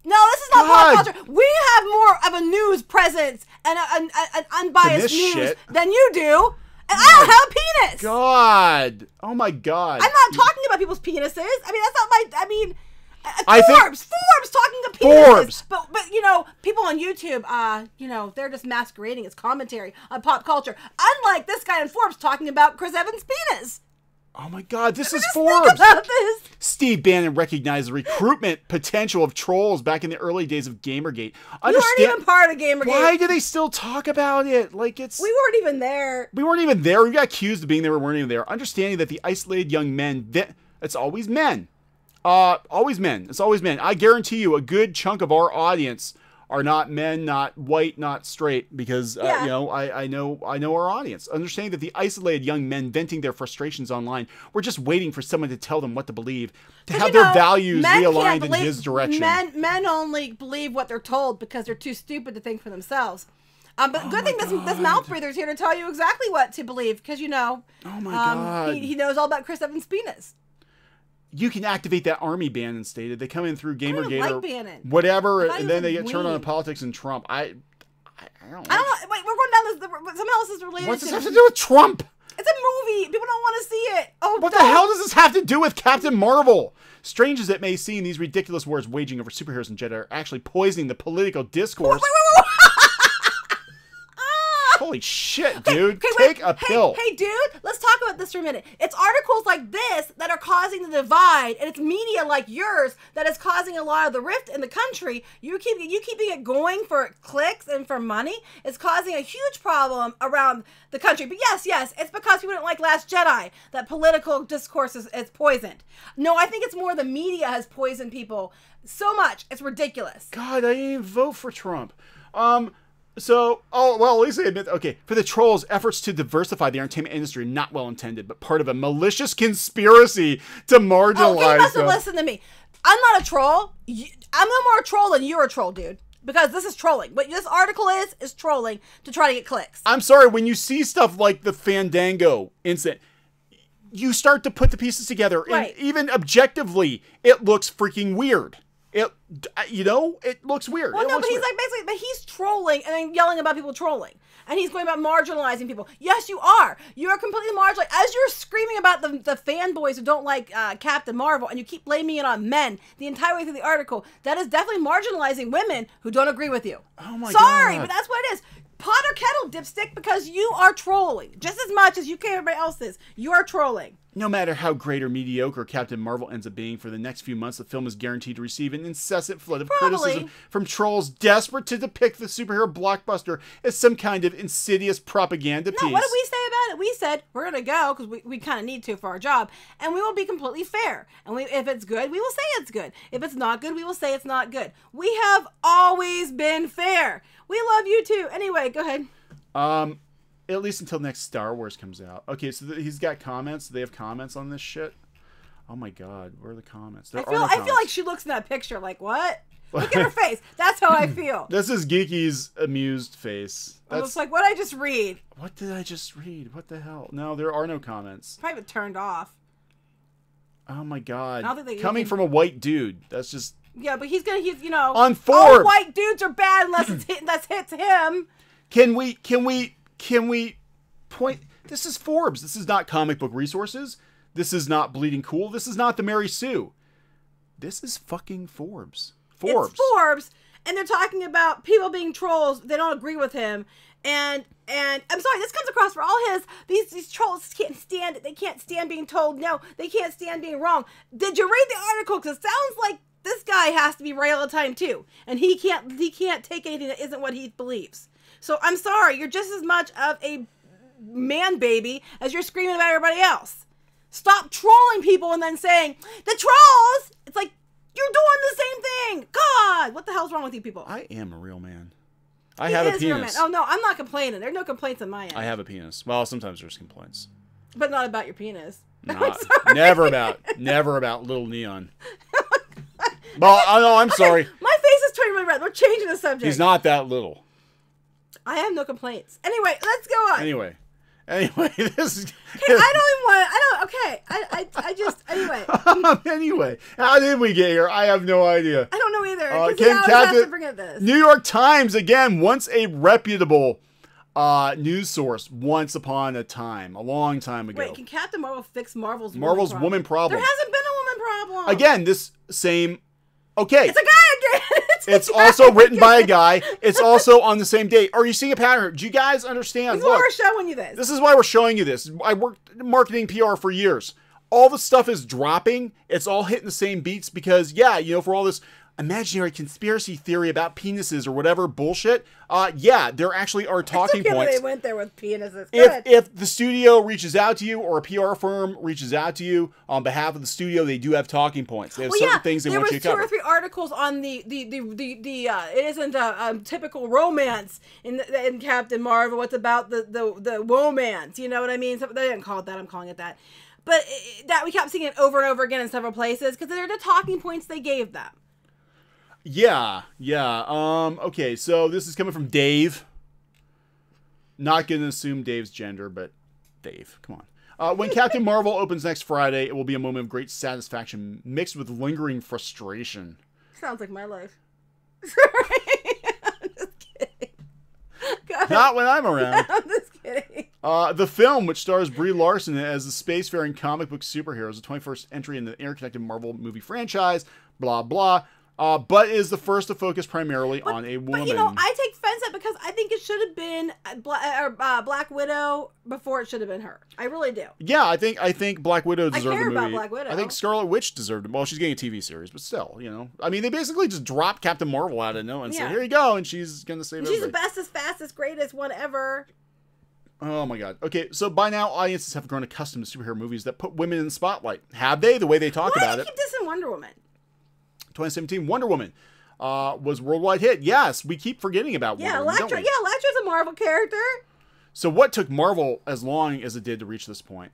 No, this is not pop culture. We have more of a news presence and an unbiased news than you do. And I don't have a penis. God. Oh my God. I'm not talking about people's penises. I mean, that's not my. I mean, Forbes talking to penises. Forbes. But you know, people on YouTube, you know, they're just masquerading as commentary on pop culture. Unlike this guy in Forbes talking about Chris Evans' penis. Oh my God, this is Forbes. Think about this. Steve Bannon recognized the recruitment potential of trolls back in the early days of Gamergate. We weren't even part of Gamergate. Why do they still talk about it? Like we weren't even there. We weren't even there. We got accused of being there. We weren't even there. Understanding that the isolated young men, it's always men. Always men. It's always men. I guarantee you a good chunk of our audience are not men, not white, not straight, because you know, I know our audience. Understanding that the isolated young men venting their frustrations online were just waiting for someone to tell them what to believe, to have their values realigned in his direction. Men only believe what they're told because they're too stupid to think for themselves. But good thing this mouth breather is here to tell you exactly what to believe, because you know, he knows all about Chris Evans' penis. You can activate that army ban instated. They come in through Gamergate or Bannon. whatever, and then they get turned on to politics and Trump. I don't know. Wait, we're going down this. Something else is related. What's this have to do with Trump? It's a movie. People don't want to see it. Oh, what the hell does this have to do with Captain Marvel? Strange as it may seem, these ridiculous wars waging over superheroes and Jedi are actually poisoning the political discourse. Wait. Holy shit, dude. Take a pill. Hey, dude, let's talk about this for a minute. It's articles like this that are causing the divide, and it's media like yours that is causing a lot of the rift in the country. You keeping it going for clicks and for money is causing a huge problem around the country. But yes, it's because people don't like Last Jedi that political discourse is poisoned. No, I think it's more the media has poisoned people so much. It's ridiculous. God, I didn't even vote for Trump. So, at least they admit, okay, for the trolls, efforts to diversify the entertainment industry are not well intended, but part of a malicious conspiracy to marginalize you must have listened to me. I'm not a troll. I'm no more a troll than you're a troll, dude. Because this is trolling. What this article is trolling to try to get clicks. I'm sorry, when you see stuff like the Fandango incident, you start to put the pieces together. Right. And even objectively, it looks freaking weird. It looks weird. Well, no, but he's like basically, but he's trolling and then yelling about people trolling. And he's going about marginalizing people. Yes, you are. You are completely marginalized. As you're screaming about the fanboys who don't like Captain Marvel, and you keep blaming it on men the entire way through the article, that is definitely marginalizing women who don't agree with you. Oh my God. Sorry, but that's what it is. Pot or kettle, dipstick, because you are trolling. Just as much as you care everybody else is. You are trolling. No matter how great or mediocre Captain Marvel ends up being, for the next few months, the film is guaranteed to receive an incessant flood of criticism from trolls desperate to depict the superhero blockbuster as some kind of insidious propaganda piece. No, what did we say about it? We said we're going to go because we kind of need to for our job, and we will be completely fair. And if it's good, we will say it's good. If it's not good, we will say it's not good. We have always been fair. We love you too. Anyway, go ahead. At least until next Star Wars comes out. Okay, so he's got comments. They have comments on this shit. Oh my God, where are the comments? I feel like she looks in that picture like, what? Look at her face. That's how I feel. This is Geeky's amused face. I was like, what did I just read? What did I just read? What the hell? No, there are no comments. Probably turned off. Oh my God. I don't think coming from a white dude. That's just... Yeah, but he's you know... On Forbes! All white dudes are bad unless that's hits him. Can we point... This is Forbes. This is not Comic Book Resources. This is not Bleeding Cool. This is not the Mary Sue. This is fucking Forbes. It's Forbes, and they're talking about people being trolls. They don't agree with him, And I'm sorry, this comes across for all these trolls can't stand it. They can't stand being told no. They can't stand being wrong. Did you read the article? Because it sounds like this guy has to be right all the time too, and he can't take anything that isn't what he believes. So I'm sorry, you're just as much of a man baby as you're screaming about everybody else. Stop trolling people and then saying the trolls. It's like you're doing the same thing. God, what the hell's wrong with you people? I am a real man. I have a penis. Oh no, I'm not complaining. There's no complaints on my end. I have a penis. Well, sometimes there's complaints, but not about your penis. Never about little Neon. Well, no, I'm sorry. My face is turning really red. We're changing the subject. He's not that little. I have no complaints. Anyway, let's go on. Anyway, this is. Okay, I just anyway. Anyway, how did we get here? I have no idea. I don't know either. Captain forget this. New York Times again, once a reputable news source. Once upon a time, a long time ago. Wait, can Captain Marvel fix Marvel's woman problem? There hasn't been a woman problem. Again, this same. Okay. It's a guy again. It's also written by a guy. It's also on the same date. Are you seeing a pattern? Do you guys understand? This is why we're showing you this. This is why we're showing you this. I worked in marketing PR for years. All the stuff is dropping. It's all hitting the same beats because, yeah, you know, for all this imaginary conspiracy theory about penises or whatever bullshit, yeah, there actually are talking points. They went there with penises. If the studio reaches out to you or a PR firm reaches out to you on behalf of the studio, they do have talking points. They have certain things they want you to cover. There was 2 or 3 articles on it isn't a typical romance in Captain Marvel. It's about the romance. You know what I mean? So, they didn't call it that. I'm calling it that. But that we kept seeing it over and over again in several places because they're the talking points they gave them. Yeah. Okay, so this is coming from Dave. Not going to assume Dave's gender, but Dave, come on. When Captain Marvel opens next Friday, it will be a moment of great satisfaction mixed with lingering frustration. Sounds like my life. Sorry. I'm just kidding. Not when I'm around. I'm just kidding. The film, which stars Brie Larson as the spacefaring comic book superhero, is the 21st entry in the interconnected Marvel movie franchise, blah, blah. But is the first to focus primarily on a woman. But, you know, I take offense at because I think it should have been Black Widow before it should have been her. I really do. Yeah, I think Black Widow deserved the movie. I care about Black Widow. I think Scarlet Witch deserved it. Well, she's getting a TV series, but still, you know. I mean, they basically just dropped Captain Marvel out of nowhere and said, here you go, and she's going to save everybody. She's the bestest, fastest, greatest one ever. Oh my god. Okay, so by now, audiences have grown accustomed to superhero movies that put women in the spotlight. Have they? The way they talk about it. Why do you keep dissing Wonder Woman? 2017 Wonder Woman was a worldwide hit. Yes, we keep forgetting about Wonder Woman, don't we? Yeah, Elektra's a Marvel character. So what took Marvel as long as it did to reach this point?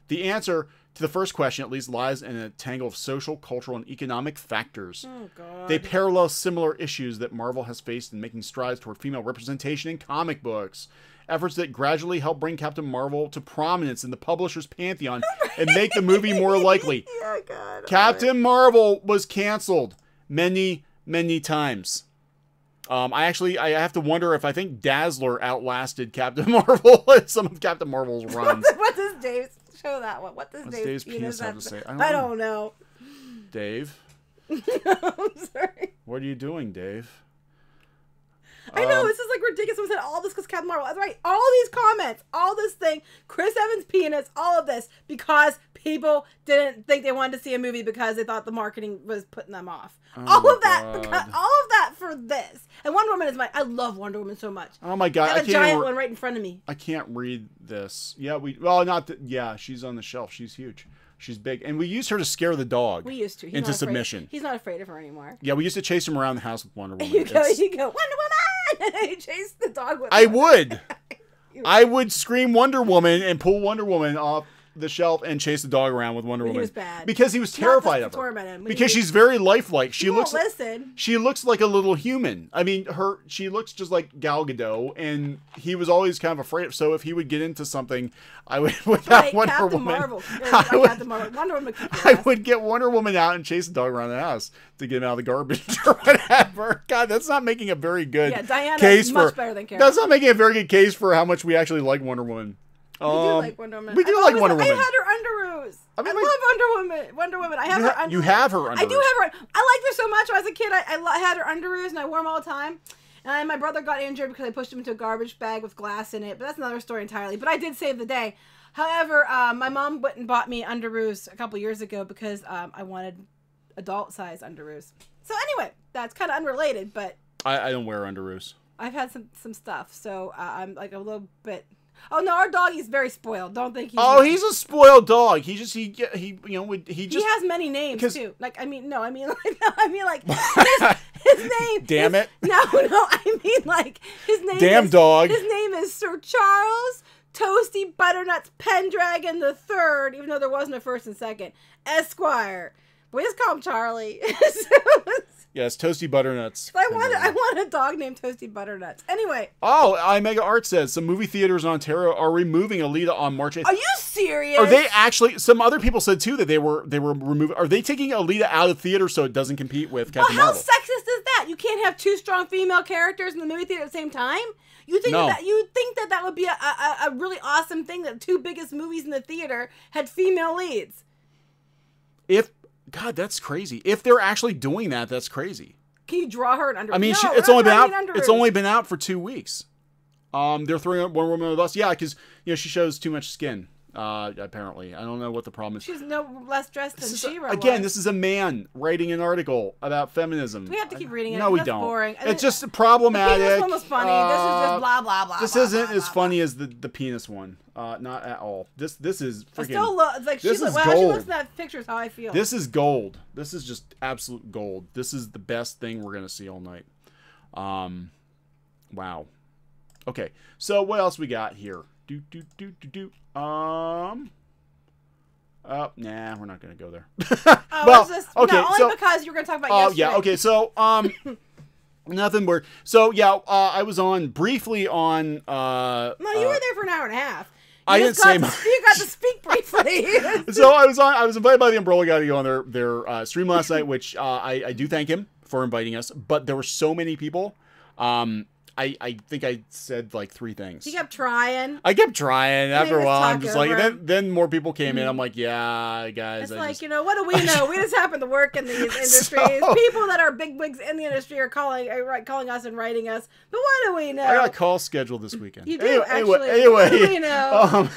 The answer to the first question at least lies in a tangle of social, cultural, and economic factors. Oh, God. They parallel similar issues that Marvel has faced in making strides toward female representation in comic books. Efforts that gradually help bring Captain Marvel to prominence in the publisher's pantheon and make the movie more likely. Yeah, God. Captain Marvel was canceled many, many times. I have to wonder if I think Dazzler outlasted Captain Marvel in some of Captain Marvel's runs. What does Dave show that one? What does Dave's penis have to say? I don't know. Dave? I'm sorry. What are you doing, Dave? I know, this is like ridiculous. Someone said all this because Captain Marvel. That's right. All these comments, all this thing, Chris Evans' penis, all of this because people didn't think they wanted to see a movie because they thought the marketing was putting them off. All of that for this. And Wonder Woman is I love Wonder Woman so much. Oh my God. I have a giant one right in front of me. I can't read this. Yeah, she's on the shelf. She's huge. She's big. And we used her to scare the dog. We used to. Into submission. He's not afraid of her anymore. Yeah, we used to chase him around the house with Wonder Woman. You go, Wonder Woman! You chase the dog with I would. I would scream Wonder Woman and pull Wonder Woman off the shelf and chase the dog around with Wonder Woman. He was bad. Because he was terrified of her. Because she's very lifelike. She looks like a little human. I mean, she looks just like Gal Gadot, and he was always kind of afraid of. So if he would get into something, I would without Wonder Woman. I would get Wonder Woman out and chase the dog around the house to get him out of the garbage or whatever. God, that's not making a very good case for. Much better than Carol. That's not making a very good case for how much we actually like Wonder Woman. We do like Wonder Woman. We do like Wonder Woman. I had her underoos. I love Wonder Woman. Wonder Woman. I have her underoos. You have her underoos. I do have her. I liked her so much when I was a kid. I had her underoos and I wore them all the time. And my brother got injured because I pushed him into a garbage bag with glass in it. But that's another story entirely. But I did save the day. However, my mom went and bought me underoos a couple years ago because I wanted adult-size underoos. So anyway, that's kind of unrelated, but... I don't wear underoos. I've had some stuff, so I'm like a little bit... Oh no, our dog is very spoiled. Don't think he's... Oh, he's a spoiled dog. He has many names too. Like I mean like his name. Damn it. No, I mean like his name. Damn dog. His name is Sir Charles Toasty Butternut's Pendragon III, even though there wasn't a first and second, Esquire. We just call him Charlie. Yes, Toasty Butternuts. I want a dog named Toasty Butternuts. Anyway. Oh, iMega Art says some movie theaters in Ontario are removing Alita on March 8th. Are you serious? Are they actually? Some other people said too that they were removing. Are they taking Alita out of theaters so it doesn't compete with Captain Marvel? How sexist is that? You can't have two strong female characters in the movie theater at the same time. You think that would be a really awesome thing, that the two biggest movies in the theater had female leads? God, that's crazy. If they're actually doing that, that's crazy. Can you draw her an underoos? I mean, it's only been out for 2 weeks. They're throwing up Wonder Woman on the bus. Yeah, because she shows too much skin. Apparently, I don't know what the problem is. She's no less dressed than She-Ra. Again, this is a man writing an article about feminism. Do we have to keep reading it? No, we don't. Boring. It's just problematic. The penis one was funny. This is just blah blah blah. This isn't as funny as the penis one. Not at all. This is freaking. Still like this is gold. She looks at that picture is how I feel. This is gold. This is just absolute gold. This is the best thing we're gonna see all night. Wow. Okay, so what else we got here? Nah, we're not gonna go there. Only because you're gonna talk about yesterday. Yeah, okay, so nothing more. So yeah, I was briefly on. No, you were there for an hour and a half. I didn't say much. You got to speak briefly. So I was invited by the Umbrella Guy to go on their stream last night, which I do thank him for inviting us. But there were so many people. I think I said like 3 things. He kept trying. I kept trying. After a while, I'm just like, then more people came in. I'm like, yeah, guys. It's what do we know? We just happen to work in these industries. People that are bigwigs in the industry are calling us and writing us. But what do we know? I got a call scheduled this weekend. You do, actually. Anyway. What do we know?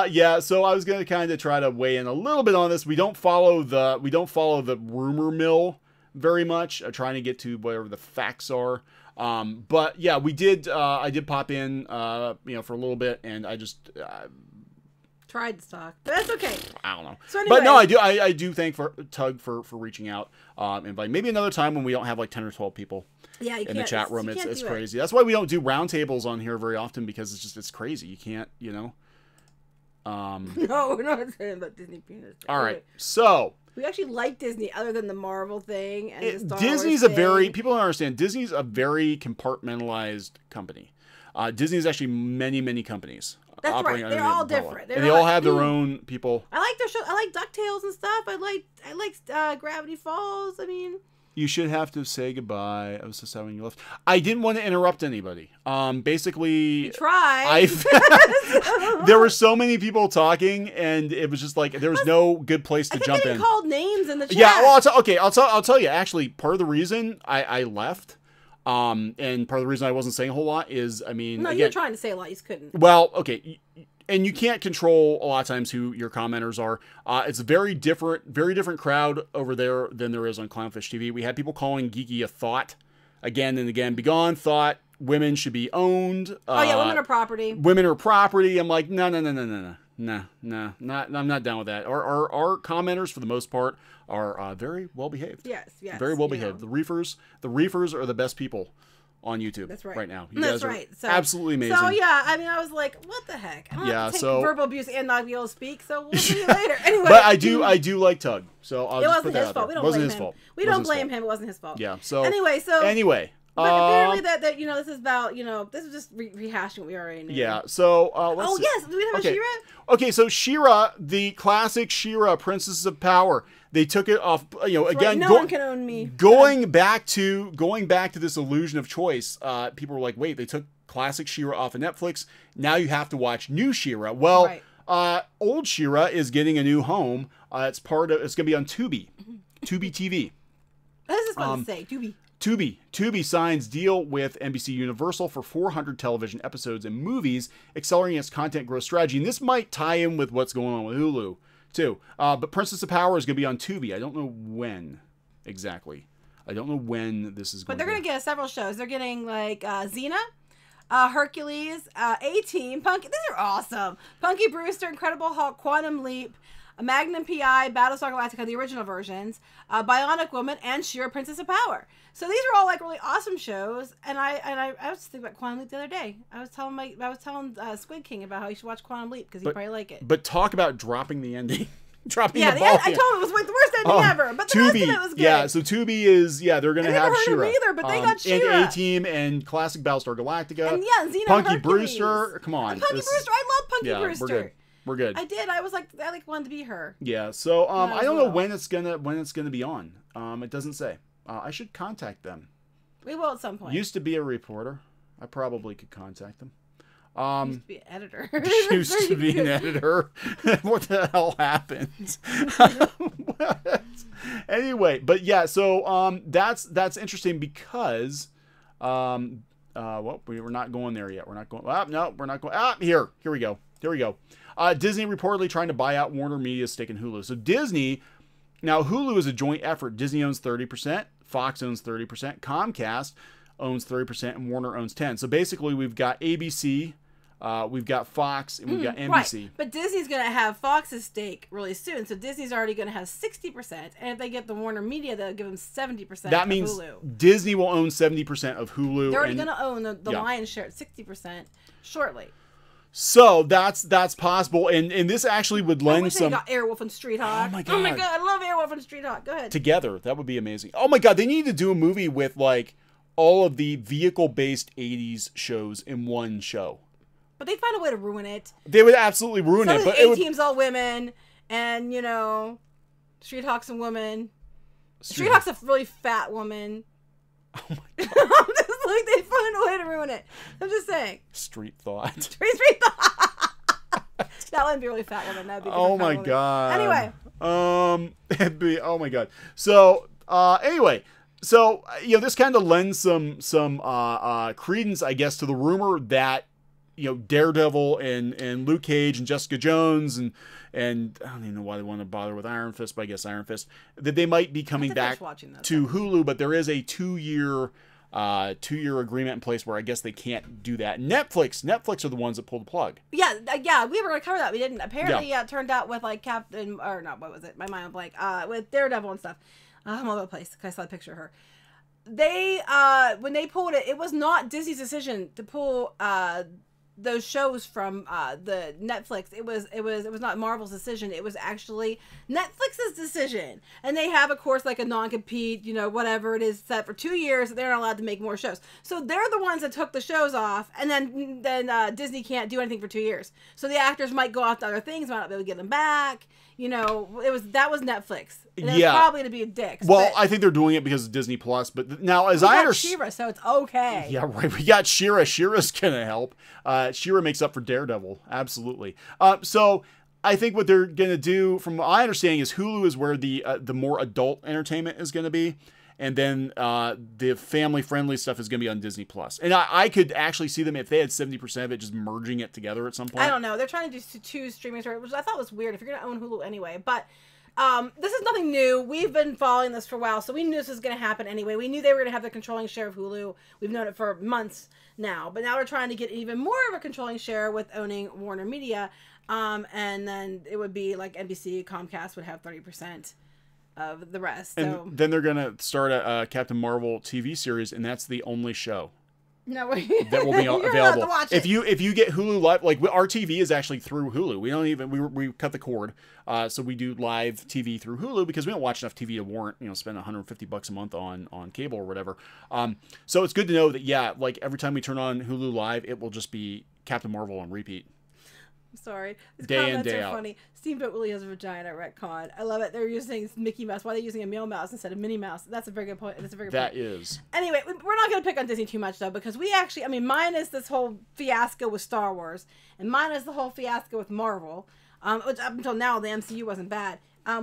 Yeah, so I was going to kind of try to weigh in a little bit on this. We don't follow the rumor mill very much. Trying to get to whatever the facts are. But yeah, we did, I did pop in, for a little bit, and I just, tried to talk, but that's okay. I don't know. So anyway. But no, I do thank Tug for reaching out, invite maybe another time when we don't have like 10 or 12 people in the chat room. It's crazy. That's why we don't do roundtables on here very often, because it's crazy. You can't, No, we're not saying about Disney penis. All right. So. We actually like Disney, other than the Marvel thing and the Star Disney's Wars thing. People don't understand. Disney's a very compartmentalized company. Disney's actually many companies. That's right. They're all different. And they all have their own people. I like their show. I like DuckTales and stuff. I like Gravity Falls. I mean. You should have to say goodbye. I was so sad when you left. I didn't want to interrupt anybody. Basically, you tried. There were so many people talking, and it was just like there was no good place to jump in. Called names in the chat. Yeah, well, I'll tell you. Actually, part of the reason I left, and part of the reason I wasn't saying a whole lot is, no, you're trying to say a lot. You just couldn't. Well, okay. And you can't control a lot of times who your commenters are. It's a very different crowd over there than there is on Clownfish TV. We had people calling Geeky a thought again and again. Begone, thought. Women should be owned. Women are property. Women are property. I'm like, no. I'm not down with that. Our commenters, for the most part, are very well behaved. Yes. Very well behaved. The reefers are the best people on YouTube. That's right. Right now. You That's guys right. are absolutely amazing. So yeah, I was like, what the heck? I don't have to take verbal abuse and not be able to speak. So we'll see you later. Anyway. But I do like Tug. So I'll just put that out there. It wasn't his fault. We don't blame him. It wasn't his fault. Yeah. So anyway. But apparently that this is about, this is just rehashing what we already knew. Yeah, so, let's see. Yes, do we have a She-Ra? Okay, so She-Ra, the classic She-Ra, Princess of Power, they took it off, again. No one can own me. Going back to this illusion of choice, people were like, wait, they took classic She-Ra off of Netflix, now you have to watch new She-Ra. Well, old She-Ra is getting a new home. It's going to be on Tubi, Tubi TV. This is fun to say, Tubi. Tubi signs deal with NBC Universal for 400 television episodes and movies, accelerating its content growth strategy. And this might tie in with what's going on with Hulu, too. But Princess of Power is going to be on Tubi. I don't know when exactly. I don't know when this is going to be. But they're going to get several shows. They're getting, like, Xena, Hercules, A-Team, Punky. These are awesome. Punky Brewster, Incredible Hulk, Quantum Leap, Magnum P.I., Battlestar Galactica, the original versions, Bionic Woman, and She-Ra, Princess of Power. So these are all like really awesome shows. And I was thinking about Quantum Leap the other day. I was telling Squid King about how you should watch Quantum Leap because he'd probably like it. But talk about dropping the ending. Dropping the ball. I told him it was like the worst ending ever. But the rest of it was good. Yeah, so Tubi is they're gonna have She-Ra. Either, but they got She-Ra. And A-Team and classic Battlestar Galactica. And Xena, Punky Brewster. Come on. And Punky Brewster. I love Punky Brewster. We're good. We're good. I did. I was like, I wanted to be her. Yeah. So I don't know when it's gonna be on. It doesn't say. I should contact them. We will at some point. Used to be a reporter. I probably could contact them. Used to be an editor. Used to be an editor. What the hell happened? Anyway, but yeah, so that's interesting because well, we're not going there yet. We're not going. No, we're not going. Here we go. Disney reportedly trying to buy out Warner Media's stake in Hulu. So Disney, now Hulu is a joint effort. Disney owns 30%, Fox owns 30%, Comcast owns 30%, and Warner owns 10%. So basically, we've got ABC, we've got Fox, and we've got NBC. Right. But Disney's going to have Fox's stake really soon. So Disney's already going to have 60%. And if they get the Warner Media, they'll give them 70% that means Hulu. Disney will own 70% of Hulu. They're already going to own the lion's share at 60% shortly. So that's possible, and this actually would lend I wish some. They got Airwolf and Street Hawk. Oh my god! I love Airwolf and Street Hawk. Go ahead. Together, that would be amazing. Oh my god, they need to do a movie with like all of the vehicle-based '80s shows in one show. But they'd find a way to ruin it. They would absolutely ruin it. But A-Team's all women, and Street Hawk's a woman. Street Hawk's a really fat woman. Oh my god! I'm just like they'd find a way to ruin it. I'm just saying. Street Thought. Street Thought. That wouldn't be a really fat woman. That'd be. Oh my god. Anyway. It'd be. Oh my god. So anyway. So this kind of lends some credence, I guess, to the rumor that Daredevil and Luke Cage and Jessica Jones and I don't even know why they want to bother with Iron Fist, but I guess Iron Fist, that they might be coming back to Hulu, but there is a 2-year agreement in place where I guess they can't do that. Netflix are the ones that pull the plug. Yeah, we were going to cover that. We didn't. Apparently, it turned out with like Captain, or not, what was it? My mind went blank. With Daredevil and stuff. I'm all over the place because I saw a picture of her. They, when they pulled it, it was not Disney's decision to pull those shows from the Netflix. It was not Marvel's decision. It was actually Netflix's decision. And they have, of course, like a non-compete, whatever it is, set for 2 years. They're not allowed to make more shows. So they're the ones that took the shows off, and then Disney can't do anything for 2 years. So the actors might go off to other things, might not be able to get them back. That was Netflix. And it was probably to be a dick. Well, I think they're doing it because of Disney Plus. But now, as I understand, She-Ra, so it's okay. Yeah, right. We got She-Ra. She-Ra's gonna help. She-Ra makes up for Daredevil, absolutely. So I think what they're gonna do, from my understanding, is Hulu is where the more adult entertainment is gonna be, and then the family-friendly stuff is gonna be on Disney Plus. And I could actually see them, if they had 70% of it, just merging it together at some point. I don't know. They're trying to do 2 streaming services, which I thought was weird if you're gonna own Hulu anyway. But this is nothing new. We've been following this for a while, so we knew this was going to happen anyway. We knew they were going to have the controlling share of Hulu. We've known it for months now, but now we're trying to get even more of a controlling share with owning Warner Media, and then it would be like NBC, Comcast would have 30% of the rest. And then they're going to start a Captain Marvel TV series, and that's the only show. No, that will be available. If you get Hulu Live, like our TV is actually through Hulu. We don't even we cut the cord, so we do live TV through Hulu because we don't watch enough TV to warrant spend $150 a month on cable or whatever. So it's good to know that like every time we turn on Hulu Live, it will just be Captain Marvel on repeat. I'm sorry. These day comments in, day are out. Funny. Steamboat Willie has a vagina retcon. I love it. They're using Mickey Mouse. Why are they using a male mouse instead of Minnie Mouse? That's a very good point. That's a very good point. That is. Anyway, we're not going to pick on Disney too much, though, because we actually, minus this whole fiasco with Star Wars, and minus the whole fiasco with Marvel, which up until now, the MCU wasn't bad.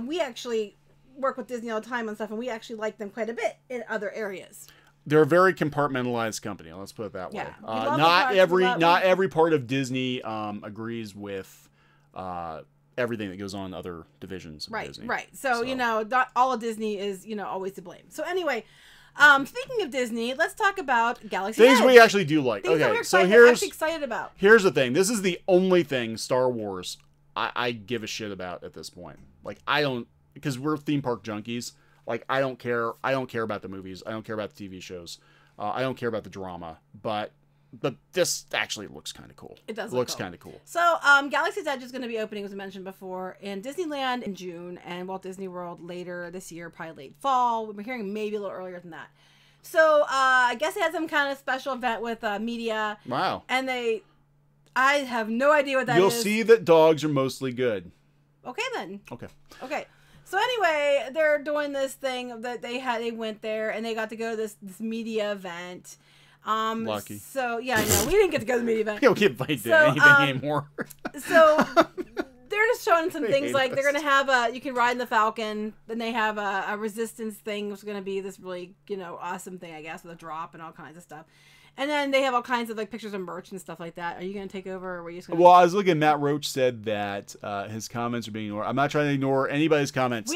We actually work with Disney all the time on stuff, and we actually like them quite a bit in other areas. They're a very compartmentalized company. Let's put it that way. Yeah. Not every part of Disney agrees with everything that goes on in other divisions of Disney. Right. So, not all of Disney is, always to blame. So anyway, speaking of Disney, let's talk about Galaxy Things Edge. we actually do like. Things that Okay, we're so actually excited about. Here's the thing. This is the only thing Star Wars I give a shit about at this point. Like, I don't, because we're theme park junkies. Like, I don't care. I don't care about the movies. I don't care about the TV shows. I don't care about the drama. But this actually looks kind of cool. It does look cool. kind of cool. So, Galaxy's Edge is going to be opening, as I mentioned before, in Disneyland in June and Walt Disney World later this year, probably late fall. We're hearing maybe a little earlier than that. So, I guess it had some kind of special event with media. Wow. And I have no idea what that is. You'll see that dogs are mostly good. Okay, then. Okay. So anyway, they're doing this thing that they went there and they got to go to this media event. Lucky. So yeah, I know we didn't get to go to the media event. You don't get invited to anything anymore. So they're just showing some things like they're gonna have you can ride in the Falcon. Then they have a resistance thing, which is gonna be this really awesome thing, I guess, with a drop and all kinds of stuff. And then they have all kinds of pictures of merch and stuff like that. Are you going to take over, or were you just going to... Well, I was looking. Matt Roach said that his comments are being ignored. I'm not trying to ignore anybody's comments.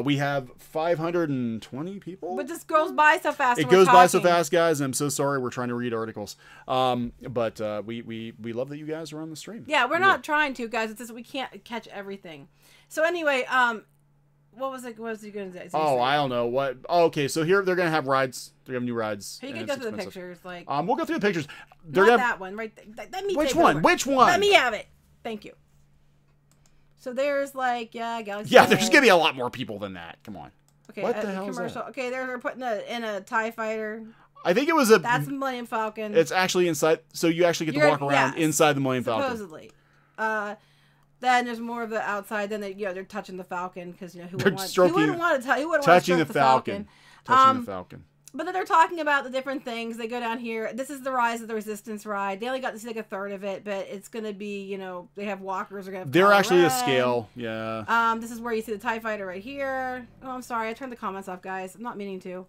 We have 520 people. But this goes by so fast. It goes by so fast, guys. I'm so sorry. We're trying to read articles. But we love that you guys are on the stream. Yeah, we're not trying to, guys. It's just we can't catch everything. So anyway, what was he going to say? I don't know. What? Oh, okay, so here they're going to have rides. They're going to have new rides. You can go through the pictures. We'll go through the pictures. That one, right? Let me Which take one? over. Which one? Let me have it. Thank you. So there's Galaxy. Yeah, there's going to be a lot more people than that. Come on. Okay, what the hell commercial. is that? Okay, they're putting in a TIE fighter. I think it was That's Millennium Falcon. It's actually inside, so you actually get to walk around inside the Millennium Falcon. Supposedly. Then there's more of the outside. Then they're touching the Falcon because who wouldn't want to touch the Falcon? Touching the Falcon. But then they're talking about the different things. They go down here. This is the Rise of the Resistance ride. They only got to see a third of it, but it's going to be, they have walkers. They're actually a scale, yeah. This is where you see the TIE Fighter right here. Oh, I'm sorry. I turned the comments off, guys. I'm not meaning to. You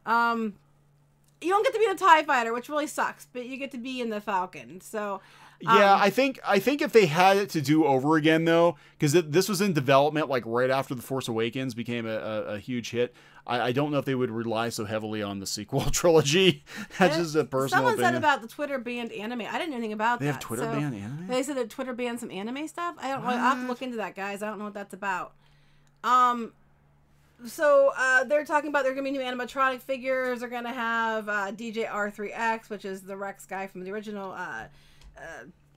don't get to be in a TIE Fighter, which really sucks, but you get to be in the Falcon. So... yeah, I think if they had it to do over again, though, because this was in development right after The Force Awakens became a huge hit, I don't know if they would rely so heavily on the sequel trilogy. That's just a personal opinion. Someone said about the Twitter banned anime. I didn't know anything about that. They have Twitter banned anime? They said that Twitter banned some anime stuff. I'll have to look into that, guys. I don't know what that's about. So they're talking about there are going to be new animatronic figures. They're going to have DJ R3X, which is the Rex guy from the original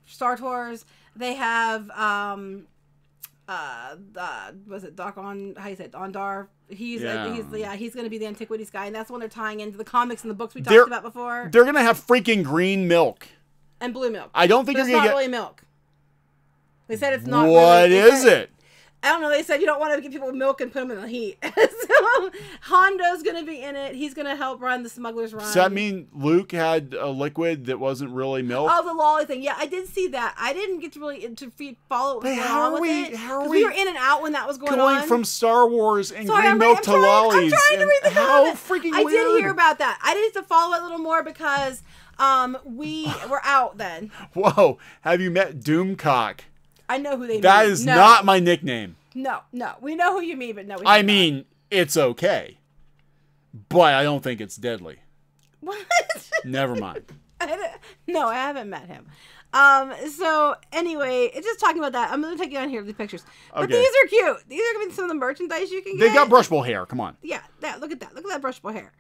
Star Tours. They have was it Doc on how you say it, Ondar? He's going to be the antiquities guy, and that's when they're tying into the comics and the books we talked about before. They're going to have freaking green milk and blue milk. I don't think you're going to get really milk. They said it's not. What is it? I don't know. They said you don't want to give people milk and put them in the heat. So Hondo's going to be in it. He's going to help run the Smuggler's Run. Does that mean Luke had a liquid that wasn't really milk? Oh, the lolly thing. Yeah, I did see that. I didn't get to really follow what was going on with it. How are we were in and out when that was going on. Going from Star Wars and green milk to lollies. I'm trying to read the comments. How freaking weird. I did hear about that. I did have to follow it a little more because we were out then. Whoa. Have you met Doomcock? I know who they mean. That is not my nickname. No. We know who you mean, but no. I mean, it's okay. But I don't think it's deadly. What? Never mind. No, I haven't met him. So anyway, it's just talking about that. I'm going to take you on here with the pictures. But these are cute. These are going to be some of the merchandise you can get. They got brushable hair. Come on. Yeah. Look at that. Look at that brushable hair.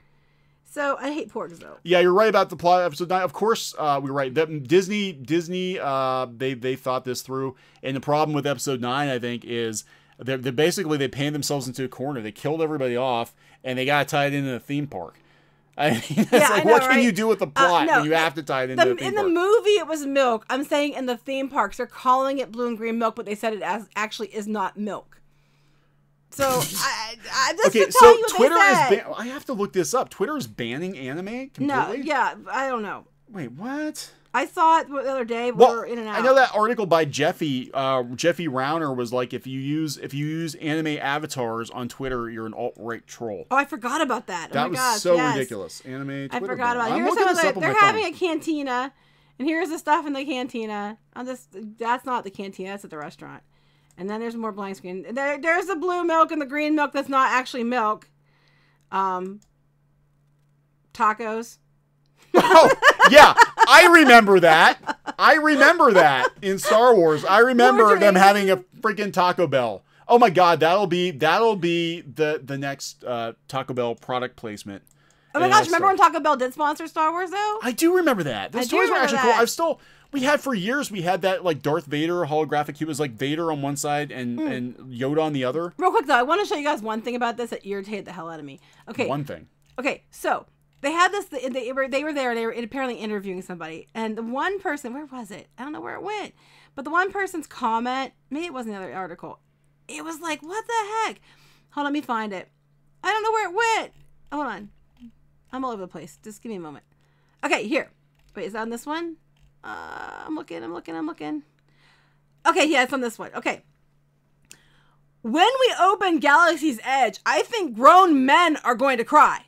So I hate Porgs though. Yeah, you're right about the plot of episode 9. Of course, we're right. Disney, they thought this through. And the problem with episode 9, I think, is they basically they painted themselves into a corner. They killed everybody off, and they got to tie it into the theme park. I mean, it's what can you do with the plot when you have to tie it into the theme park? In the movie, it was milk. I'm saying in the theme parks, they're calling it blue and green milk, but they said it actually is not milk. So I just okay, tell you what Twitter they is. I have to look this up. Twitter is banning anime completely. No, yeah, I don't know. Wait, what? I saw it the other day. Well, In and out. I know that article by Jeffy Rauner was like, if you use anime avatars on Twitter, you're an alt-right troll. Oh, I forgot about that. That oh my was gosh, so yes. ridiculous. Anime Twitter. I forgot about it. I'm Here's looking some this of up the, on they're my having phone. a cantina, and here's the stuff in the cantina. That's not the cantina. That's at the restaurant. And then there's more blank screen. There's the blue milk and the green milk that's not actually milk. Tacos. Oh, yeah. I remember that. In Star Wars. I remember them having a freaking Taco Bell. Oh my God, that'll be the next Taco Bell product placement. Oh my gosh, remember when Taco Bell did sponsor Star Wars though? I do remember that. Those toys were actually cool. We had for years, we had that like Darth Vader holographic. He was like Vader on one side and Yoda on the other. Real quick though, I want to show you guys one thing about this that irritated the hell out of me. Okay. One thing. Okay, so they had this, they were there, and they were apparently interviewing somebody. And the one person, where was it? I don't know where it went. But the one person's comment, maybe it wasn't the other article. It was like, what the heck? Hold on, let me find it. I don't know where it went. Hold on. I'm all over the place. Just give me a moment. Okay, here. Wait, is that on this one? I'm looking. Okay, yeah, it's on this one. Okay. When we open Galaxy's Edge, I think grown men are going to cry.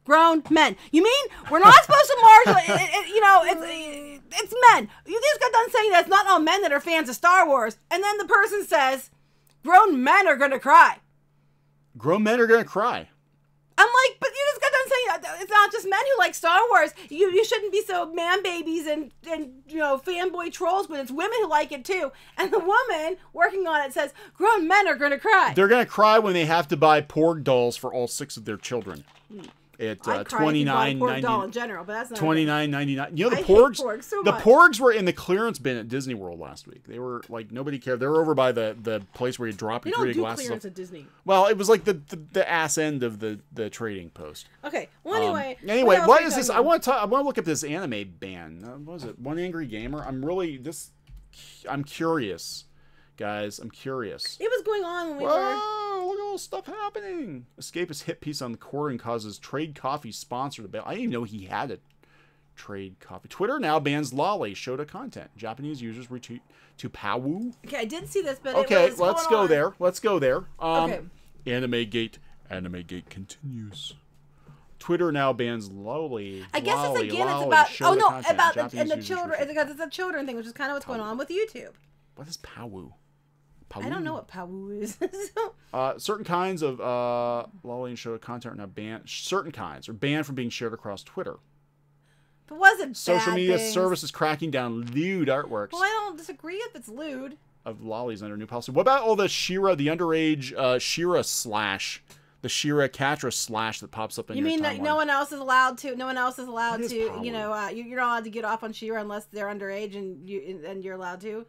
Grown men. You mean we're not supposed to marginal? It's men. You just got done saying that it's not all men that are fans of Star Wars, and then the person says, "Grown men are gonna cry." Grown men are gonna cry. I'm like, but you just got done saying it's not just men who like Star Wars. You shouldn't be so man babies and fanboy trolls, but it's women who like it too. And the woman working on it says, "Grown men are gonna cry." They're gonna cry when they have to buy Porg dolls for all 6 of their children. At $29.99 in general, but that's not $29.99. You know I the Porgs. hate Porgs so the much. Porgs were in the clearance bin at Disney World last week. They were like nobody cared. They were over by the place where you drop your 3D glasses. Clearance at Disney. Well, it was like the ass end of the trading post. Okay. Well, anyway. What is this? I want to look up this anime ban. What was it? One Angry Gamer. I'm curious, guys. I'm curious. It was going on when we were. Look at all this stuff happening. Escapist hit piece on the court and causes Trade Coffee sponsor to bail. I didn't even know he had a Trade Coffee. Twitter now bans lolly Shota content. Japanese users retreat to Pawu. Okay, I did see this, but okay, it was let's go there. Let's go there. Okay. Anime Gate continues. Twitter now bans lolly. I guess it's again. It's about the children. It's a children thing, which is kind of what's going on with YouTube. What is Pawu? I don't know what Pawu is. Certain kinds of lolly and Shota content are now banned. Certain kinds are banned from being shared across Twitter. But wasn't social media services cracking down lewd artworks? Well, I don't disagree if it's lewd. Of lollies under new policy. What about all the Shira, the underage Shira slash, the Shira Catra slash that pops up in your timeline? You mean that no one else is allowed to? No one else is allowed to. You're not allowed to get off on Shira unless they're underage, and you're allowed to.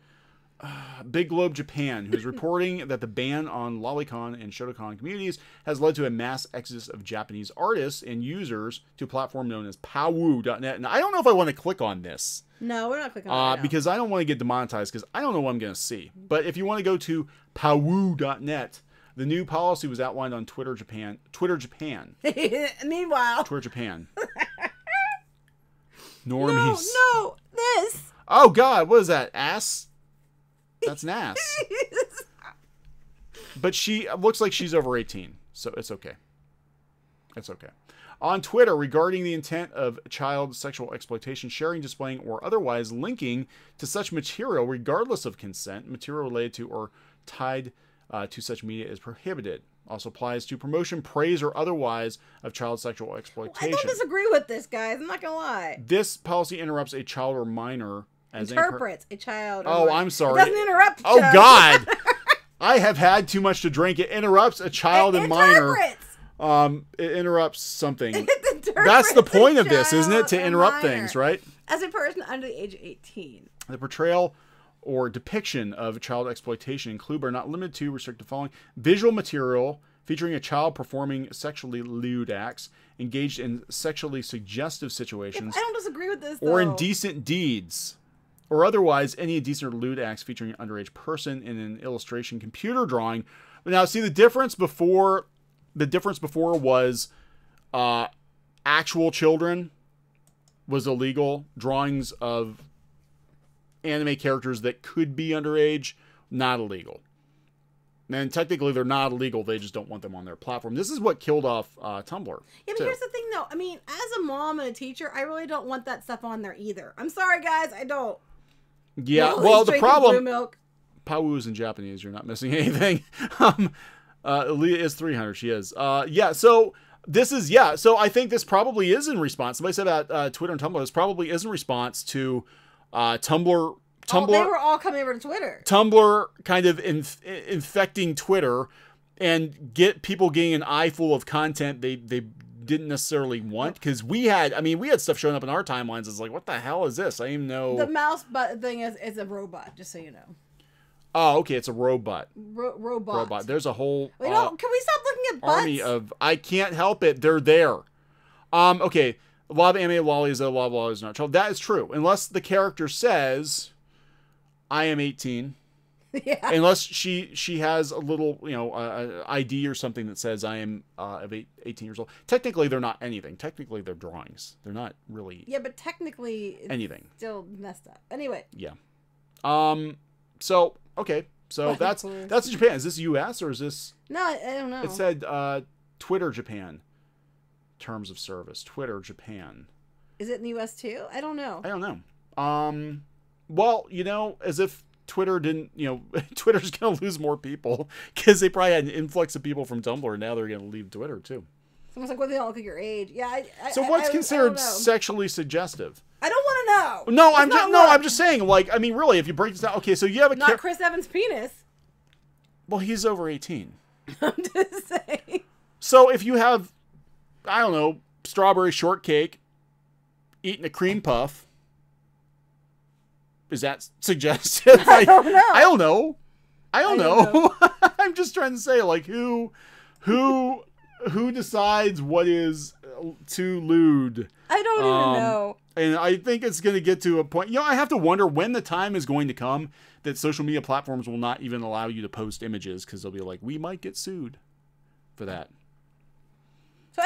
Big Globe Japan, who's reporting that the ban on Lolicon and Shotacon communities has led to a mass exodus of Japanese artists and users to a platform known as Pawu.net. And I don't know if I want to click on this. No, we're not clicking on it. Because I don't want to get demonetized because I don't know what I'm going to see. But if you want to go to Pawu.net, the new policy was outlined on Twitter Japan. Meanwhile. Twitter Japan. Normies. No, this. Oh, God, what is that? Ass? That's an ass. But she looks like she's over 18, so it's okay. It's okay. On Twitter, regarding the intent of child sexual exploitation, sharing, displaying, or otherwise linking to such material, regardless of consent, material related to or tied to such media is prohibited. Also applies to promotion, praise, or otherwise of child sexual exploitation. I don't disagree with this, guys. I'm not going to lie. This policy interrupts a child or minor interprets a child. I'm sorry. It doesn't interrupt. Oh God, I have had too much to drink. It interrupts a child and minor. It interrupts something. That's the point of this, isn't it? To interrupt things, right? As a person under the age of 18. The portrayal or depiction of child exploitation include, but are not limited to, restricted following: visual material featuring a child performing sexually lewd acts, engaged in sexually suggestive situations. I don't disagree with this. Or indecent deeds. Or otherwise, any indecent or lewd acts featuring an underage person in an illustration, computer drawing. Now, see, the difference before was actual children was illegal. Drawings of anime characters that could be underage, not illegal. And technically, they're not illegal. They just don't want them on their platform. This is what killed off Tumblr. Yeah, but here's the thing, though. I mean, as a mom and a teacher, I really don't want that stuff on there either. I'm sorry, guys. I don't. Yeah, well, the problem... Pau is in Japanese. You're not missing anything. Alita is 300. She is. Yeah, so... This is, yeah, so I think this probably is in response. Somebody said about Twitter and Tumblr. This probably is in response to Tumblr... Oh, they were all coming over to Twitter. Tumblr kind of infecting Twitter and get people getting an eye full of content they didn't necessarily want. Because we had stuff showing up in our timelines. It's like, what the hell is this? I didn't even know. The mouse button thing is a robot, just so you know. Oh, okay, it's a robot. Robot. There's a whole can we stop looking at butts? army of... I can't help it. They're there. Okay, a lot of anime lollies, a lot of lollies are not child. That is true. Unless the character says... I am 18. Yeah. Unless she has a little, ID or something that says I am of 18 years old. Technically, they're not anything. Technically, they're drawings. They're not really. Yeah, but technically, it's anything. Still messed up. Anyway. Yeah. So okay. So that's Japan. Is this U.S. or is this? No, I don't know. It said Twitter Japan. Terms of service. Twitter Japan. Is it in the U.S. too? I don't know. I don't know. Well, as if Twitter didn't, Twitter's going to lose more people because they probably had an influx of people from Tumblr and now they're going to leave Twitter too. Someone's like, well, they don't look at your age. Yeah. So what's considered sexually suggestive? I don't want to know. No, I'm just saying, really, if you break this down, okay, so you have not Chris Evans' penis. Well, he's over 18. I'm just saying. So if you have, I don't know, strawberry shortcake, eating a cream puff, is that suggestive? I don't know. I don't know. I'm just trying to say, who decides what is too lewd? I don't even know. And I think it's going to get to a point. I have to wonder when the time is going to come that social media platforms will not even allow you to post images because they'll be like, we might get sued for that. So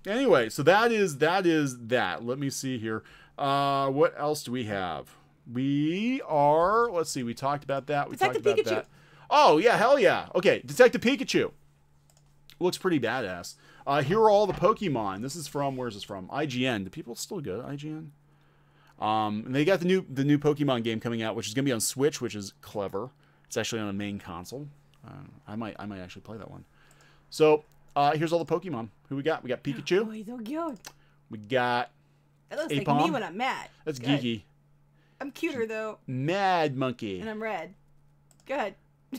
anyway, so that is that. Let me see here. What else do we have? Let's see, we talked about that. We talked about that. Oh, yeah, hell yeah. Okay, Detective Pikachu. Looks pretty badass. Here are all the Pokemon. This is from, where's this from? IGN. Do people still go to IGN? And they got the new Pokemon game coming out, which is going to be on Switch, which is clever. It's actually on a main console. I might actually play that one. So, here's all the Pokemon. Who we got? We got Pikachu. Oh, he's so cute. We got That looks like me when I'm mad. That's geeky. I'm cuter, though. Mad Monkey. And I'm red. Go ahead.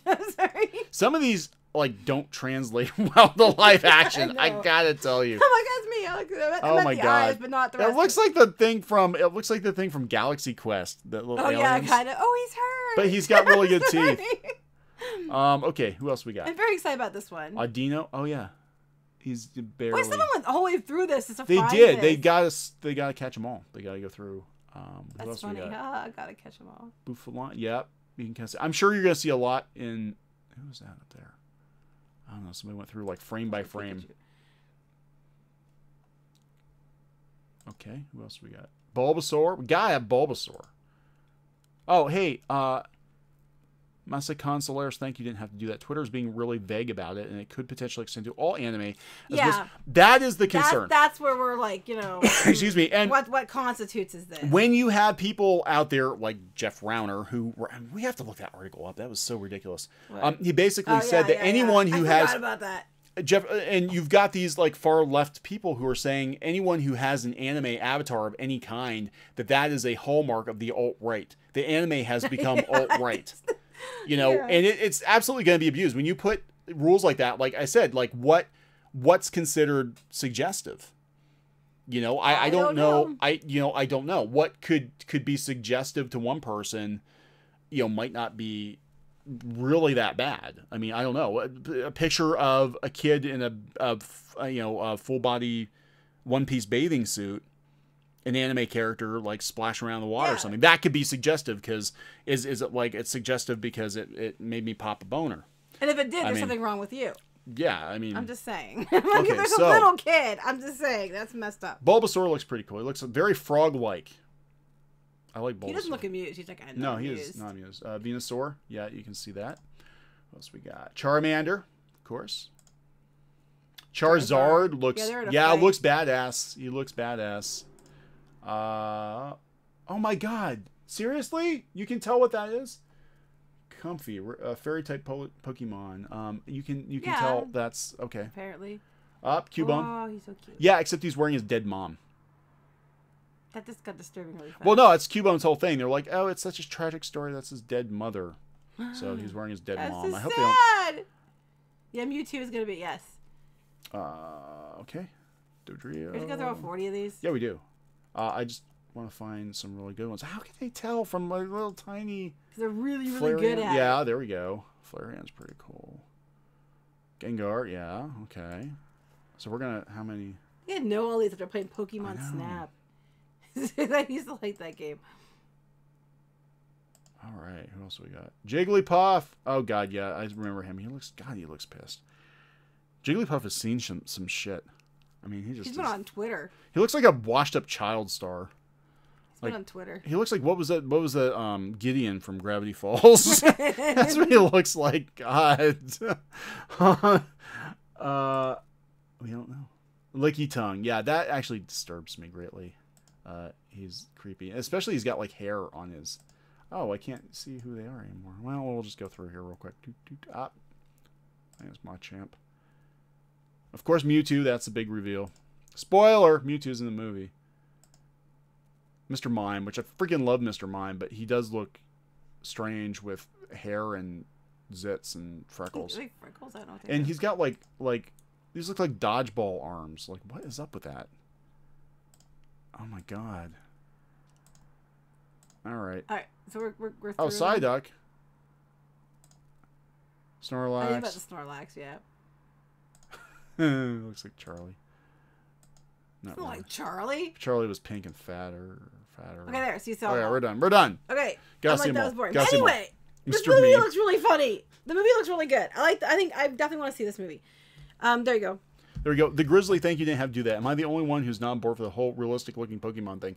I'm sorry. Some of these, don't translate well to live action. I gotta tell you. Oh my God, it's me. I meant the eyes, but not the rest. It looks like the thing from Galaxy Quest. That little aliens. Yeah, kind of. Oh, he's hurt. But he's got really good teeth. Okay, who else we got? I'm very excited about this one. Audino. Oh yeah. He's barely. Wait, someone went all the way through this. They did. They gotta catch them all. They gotta go through. That's else funny. I gotta catch them all. Buffalon. Yep. You can see. I'm sure you're gonna see a lot in. Who was that up there? I don't know. Somebody went through frame by frame. Okay. Who else we got? Bulbasaur. We gotta have Bulbasaur. Oh, hey. Masakan Solaris, thank you. Didn't have to do that. Twitter's being really vague about it, and it could potentially extend to all anime. Yeah. That is the concern. That's where we're excuse me. And what constitutes is this? When you have people out there like Jeff Rauner, who we have to look that article up. That was so ridiculous. He basically said that anyone who has forgot about that. Jeff, and you've got these far left people who are saying anyone who has an anime avatar of any kind, that is a hallmark of the alt-right. The anime has become alt-right. And it's absolutely going to be abused when you put rules like that. Like I said, what's considered suggestive? I don't know. I don't know what could be suggestive to one person. Might not be really that bad. I mean, I don't know. A picture of a kid in a full body one piece bathing suit. An anime character splashing around the water or something that could be suggestive because is it it's suggestive because it made me pop a boner. And if it did, there's something wrong with you. Yeah, I mean, I'm just saying. If there's a little kid, I'm just saying that's messed up. Bulbasaur looks pretty cool. He looks very frog-like. I like Bulbasaur. He doesn't look amused. He's like, I'm no, not he amused. is not amused. Venusaur. Yeah, you can see that. What else we got? Charmander, of course. Charizard looks. Yeah, looks badass. He looks badass. Oh my God! Seriously? You can tell what that is? Comfy, fairy type Pokemon. You can tell that's okay. Apparently. Cubone. Oh, he's so cute. Yeah, except he's wearing his dead mom. That just got disturbing really fast. Well, no, it's Cubone's whole thing. They're like, oh, it's such a tragic story. That's his dead mother. So he's wearing his dead mom. So I hope sad. Yeah, Mewtwo is gonna be yes. Okay. Dodrio. We're just gonna throw 40 of these. Yeah, we do. I just want to find some really good ones. How can they tell from my little tiny? They're really good at it. Yeah, there we go. Flareon's pretty cool. Gengar, yeah, okay. So we're gonna how many? You had no all these after playing Pokemon Snap. I used to like that game. All right, who else we got? Jigglypuff. Oh God, yeah, I remember him. He looks pissed. Jigglypuff has seen some shit. I mean, he's been on Twitter. He looks like a washed-up child star. He's been on Twitter. He looks like what was that? Gideon from Gravity Falls. That's what he looks like. God. We don't know. Licky tongue. Yeah, that actually disturbs me greatly. He's creepy, especially he's got like hair on his. Oh, I can't see who they are anymore. Well, we'll just go through here real quick. I think it's Machamp. Of course, Mewtwo. That's a big reveal. Spoiler: Mewtwo's in the movie. Mr. Mime, which I freaking love Mr. Mime, but he does look strange with hair and zits and freckles. Like freckles, I don't think. And he's got like these look like dodgeball arms. Like, what is up with that? Oh my God. All right. All right. So we're through. Oh, Psyduck. Snorlax. I think about the Snorlax, yeah. Looks like Charlie. Not really. Like Charlie? Charlie was pink and fatter. Okay, there. So you saw. Oh yeah, we're done. We're done. Okay. Gotta I'm see like, that was boring. Gotta anyway, this movie looks really funny. The movie looks really good. I think I definitely want to see this movie. There you go. There we go. The Grizzly, thank you, didn't have to do that. Am I the only one who's not on board for the whole realistic looking Pokemon thing?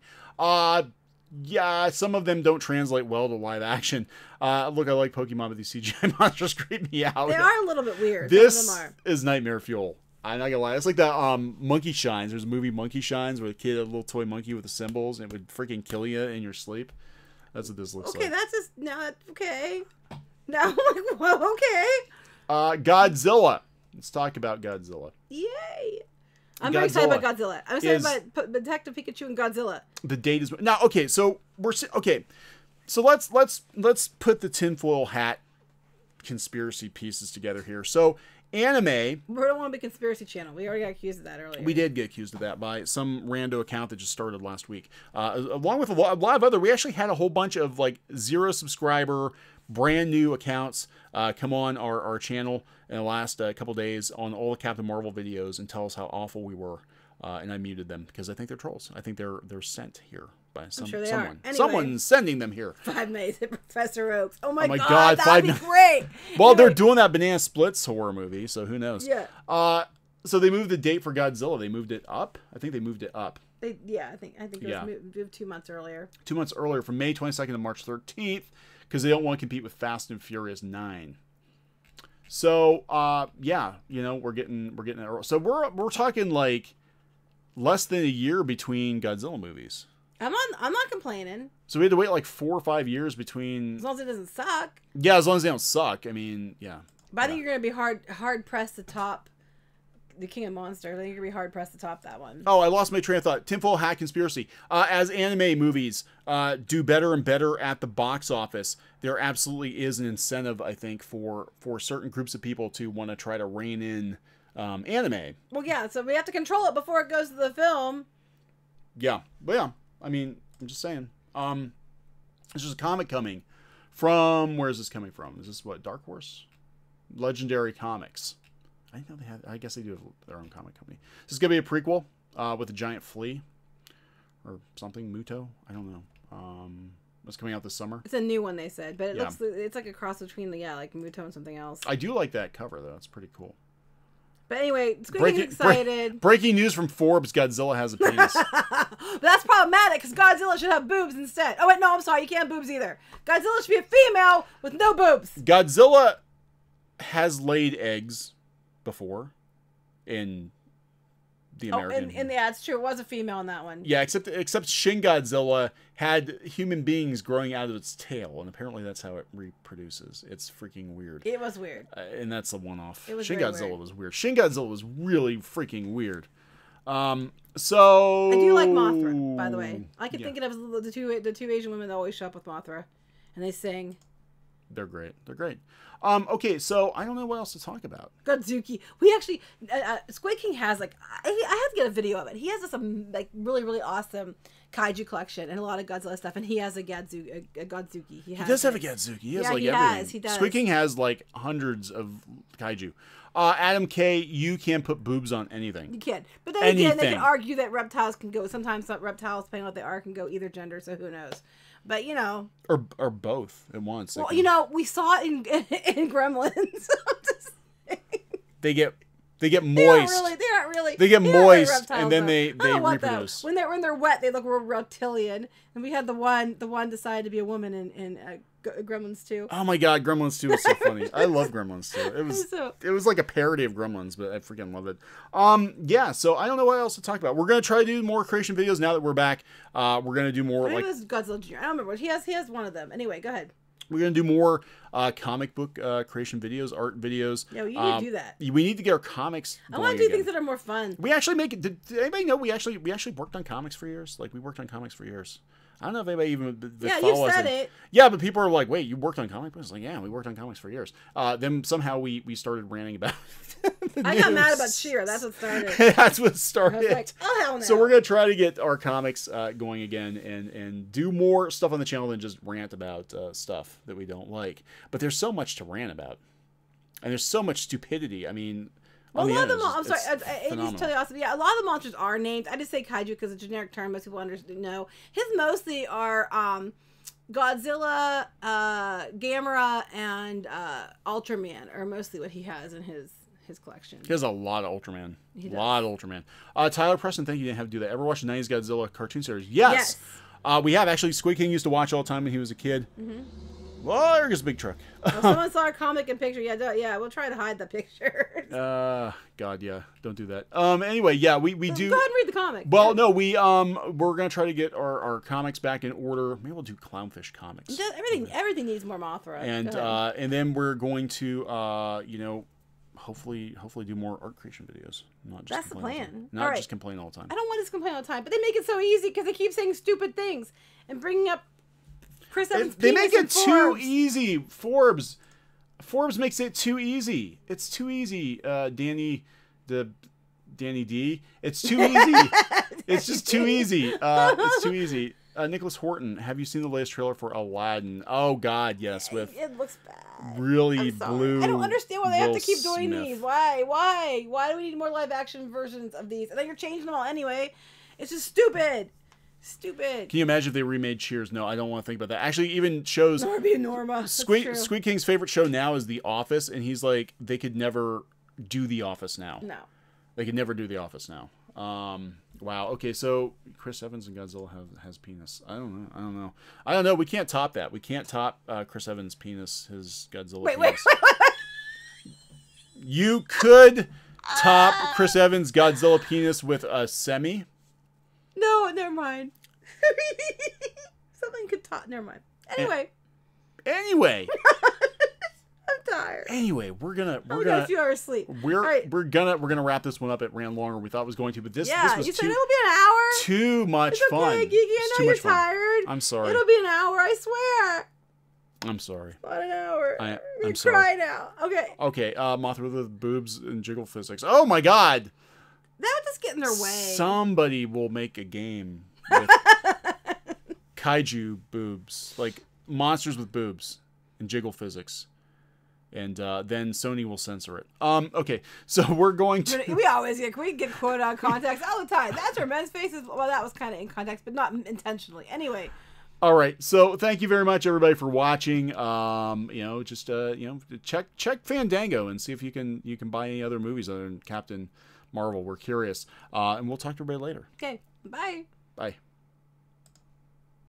Yeah, some of them don't translate well to live action. Look, I like Pokemon, but these CGI monsters creep me out. They are a little bit weird. This is nightmare fuel. I'm not gonna lie. It's like that Monkey Shines. There's a movie Monkey Shines where the kid had a little toy monkey with the symbols and it would freaking kill you in your sleep. That's what this looks like. Okay, that's just not okay. No, I'm like, well, okay. Godzilla. Let's talk about Godzilla. Yay! I'm very excited about Godzilla. I'm excited about Detective Pikachu and Godzilla. The date is now okay. So So let's put the tinfoil hat conspiracy pieces together here. So anime. We don't want to be a conspiracy channel. We already got accused of that earlier. We did get accused of that by some rando account that just started last week. Along with a lot of other, we actually had a whole bunch of like 0 subscriber, brand new accounts come on our channel in the last couple days on all the Captain Marvel videos and tell us how awful we were. And I muted them because I think they're trolls. I think they're sent here by someone. Anyway, Someone's sending them here. Five Nights at Professor Oak's. Oh my God, that'd be great. Well, they're doing that Banana Splits horror movie, so who knows? Yeah. So they moved the date for Godzilla. They moved it up. I think they moved it up. I think it was moved 2 months earlier. 2 months earlier, from May 22nd to March 13th, because they don't want to compete with Fast and Furious 9. So yeah, we're getting it early. So we're talking like less than a year between Godzilla movies. I'm not complaining. So we had to wait like 4 or 5 years between. As long as it doesn't suck. Yeah, as long as they don't suck. I mean, yeah. But I think you're gonna be hard pressed to top the King of Monsters. I think you're gonna be hard pressed to top that one. Oh, I lost my train of thought. Tinfoil Hat conspiracy. As anime movies do better and better at the box office, there absolutely is an incentive, I think, for certain groups of people to want to try to rein in anime. Well, yeah. So we have to control it before it goes to the film. Yeah, but yeah. I mean, I'm just saying. There's just a comic coming from. Where is this coming from? Is this what, Dark Horse? Legendary Comics. I know they have. I guess they do have their own comic company. This is gonna be a prequel with a giant flea or something. Muto. I don't know. It's coming out this summer. It's a new one, they said, but it's like a cross between like Muto and something else. I do like that cover though. It's pretty cool. But anyway, Squeaky's excited. Breaking news from Forbes: Godzilla has a penis. But that's problematic because Godzilla should have boobs instead. Oh wait, no, I'm sorry, you can't have boobs either. Godzilla should be a female with no boobs. Godzilla has laid eggs before in the American. Yeah, it's true. It was a female in that one. Yeah, except Shin Godzilla had human beings growing out of its tail, and apparently that's how it reproduces. It's freaking weird. It was weird. And that's a one-off. Shin Godzilla was weird. Shin Godzilla was really freaking weird. So I do like Mothra, by the way. I can think of the two Asian women that always show up with Mothra, and they sing. They're great. They're great. Okay, so I don't know what else to talk about. Godzuki. We actually, Squid King has I have to get a video of it. He has this really, really awesome kaiju collection and a lot of Godzilla stuff, and he has a Godzuki. He does have a Godzuki. He has everything. He does. Squid King has hundreds of kaiju. Adam K, you can't put boobs on anything. You can. But then again, they can argue that reptiles can go, sometimes reptiles, depending on what they are, can go either gender, so who knows. But, or both at once. Well, we saw it in Gremlins. I'm just saying. They get moist. They're not really. They get moist, and then they reproduce. When they're wet, they look real reptilian. And we had the one decided to be a woman in Gremlins 2. Oh my God, Gremlins 2 was so funny. I love Gremlins 2. It was like a parody of Gremlins, but I freaking love it. Yeah. So I don't know what else to talk about. We're gonna try to do more creation videos now that we're back. We're gonna do more it was Godzilla Jr. I don't remember. He has one of them. Anyway, go ahead. We're going to do more comic book creation videos, art videos. Yeah, we need to do that. We need to get our comics going. I want to do things that are more fun. We actually did anybody know we actually worked on comics for years? We worked on comics for years. I don't know if anybody even you said it. Yeah, but people are like, wait, you worked on comic books? Yeah, we worked on comics for years. Then somehow we started ranting about I got mad about Sheer. That's what started. That's what started. I was like, oh, hell no. So we're going to try to get our comics going again and do more stuff on the channel than just rant about stuff that we don't like. But there's so much to rant about. And there's so much stupidity. I mean... Well, a lot of them, I'm sorry, I need to tell you also, a lot of the monsters are named. I just say kaiju because it's a generic term most people know. His mostly are Godzilla, Gamera, and Ultraman are mostly what he has in his collection. He has a lot of Ultraman. A lot of Ultraman. Tyler Preston, thank you, didn't have to do that. Ever watch the 90s Godzilla cartoon series? Yes. We have. Actually, Squid King used to watch all the time when he was a kid. Mm-hmm. Well, there goes a big truck. Well, someone saw a comic and picture. Yeah, we'll try to hide the picture. God, yeah, don't do that. Anyway, yeah, we do. Go ahead and read the comic. Well, no, we're gonna try to get our comics back in order. Maybe we'll do Clownfish comics. Everything needs more Mothra. And then we're going to hopefully do more art creation videos. That's the plan. Not just complain all the time. I don't want to complain all the time, but they make it so easy because they keep saying stupid things and bringing up. They make it too easy. Forbes makes it too easy. It's too easy. Danny D. It's too easy. It's just too easy. It's too easy. Nicholas Horton, have you seen the latest trailer for Aladdin? Oh God, yes. With it looks bad. Really blue. I don't understand why they have to keep doing these. Why do we need more live action versions of these? And then you're changing them all anyway. It's just stupid. Stupid. Can you imagine if they remade Cheers? No, I don't want to think about that. Actually, even shows... Norma. Squid King's favorite show now is The Office, and he's like, they could never do The Office now. No. They could never do The Office now. Wow. Okay, so Chris Evans and Godzilla has penis. I don't know. We can't top that. We can't top Chris Evans' penis, his Godzilla penis. Wait. You could top Chris Evans' Godzilla penis with a semi. No, never mind. Something could talk. Never mind. Anyway. I'm tired. Anyway, we're gonna a few hours sleep. We're gonna wrap this one up. It ran longer than we thought it was going to, but this was you said it'll be an hour. Too much fun. Gigi, I know you're tired. I'm sorry. It'll be an hour. I swear. I'm sorry. Not an hour. I'm sorry. Cry now. Okay. Okay. Mothra with the boobs and jiggle physics. Oh my God. That would just get in their way. Somebody will make a game with kaiju boobs, like monsters with boobs and jiggle physics, and then Sony will censor it. Okay, so we're going to. We get quote out context all the time. That's our men's faces. Well, that was kind of in context, but not intentionally. Anyway. All right, so thank you very much, everybody, for watching. Just check Fandango and see if you can buy any other movies other than Captain Marvel. We're curious, and we'll talk to everybody later. Okay, bye. Bye.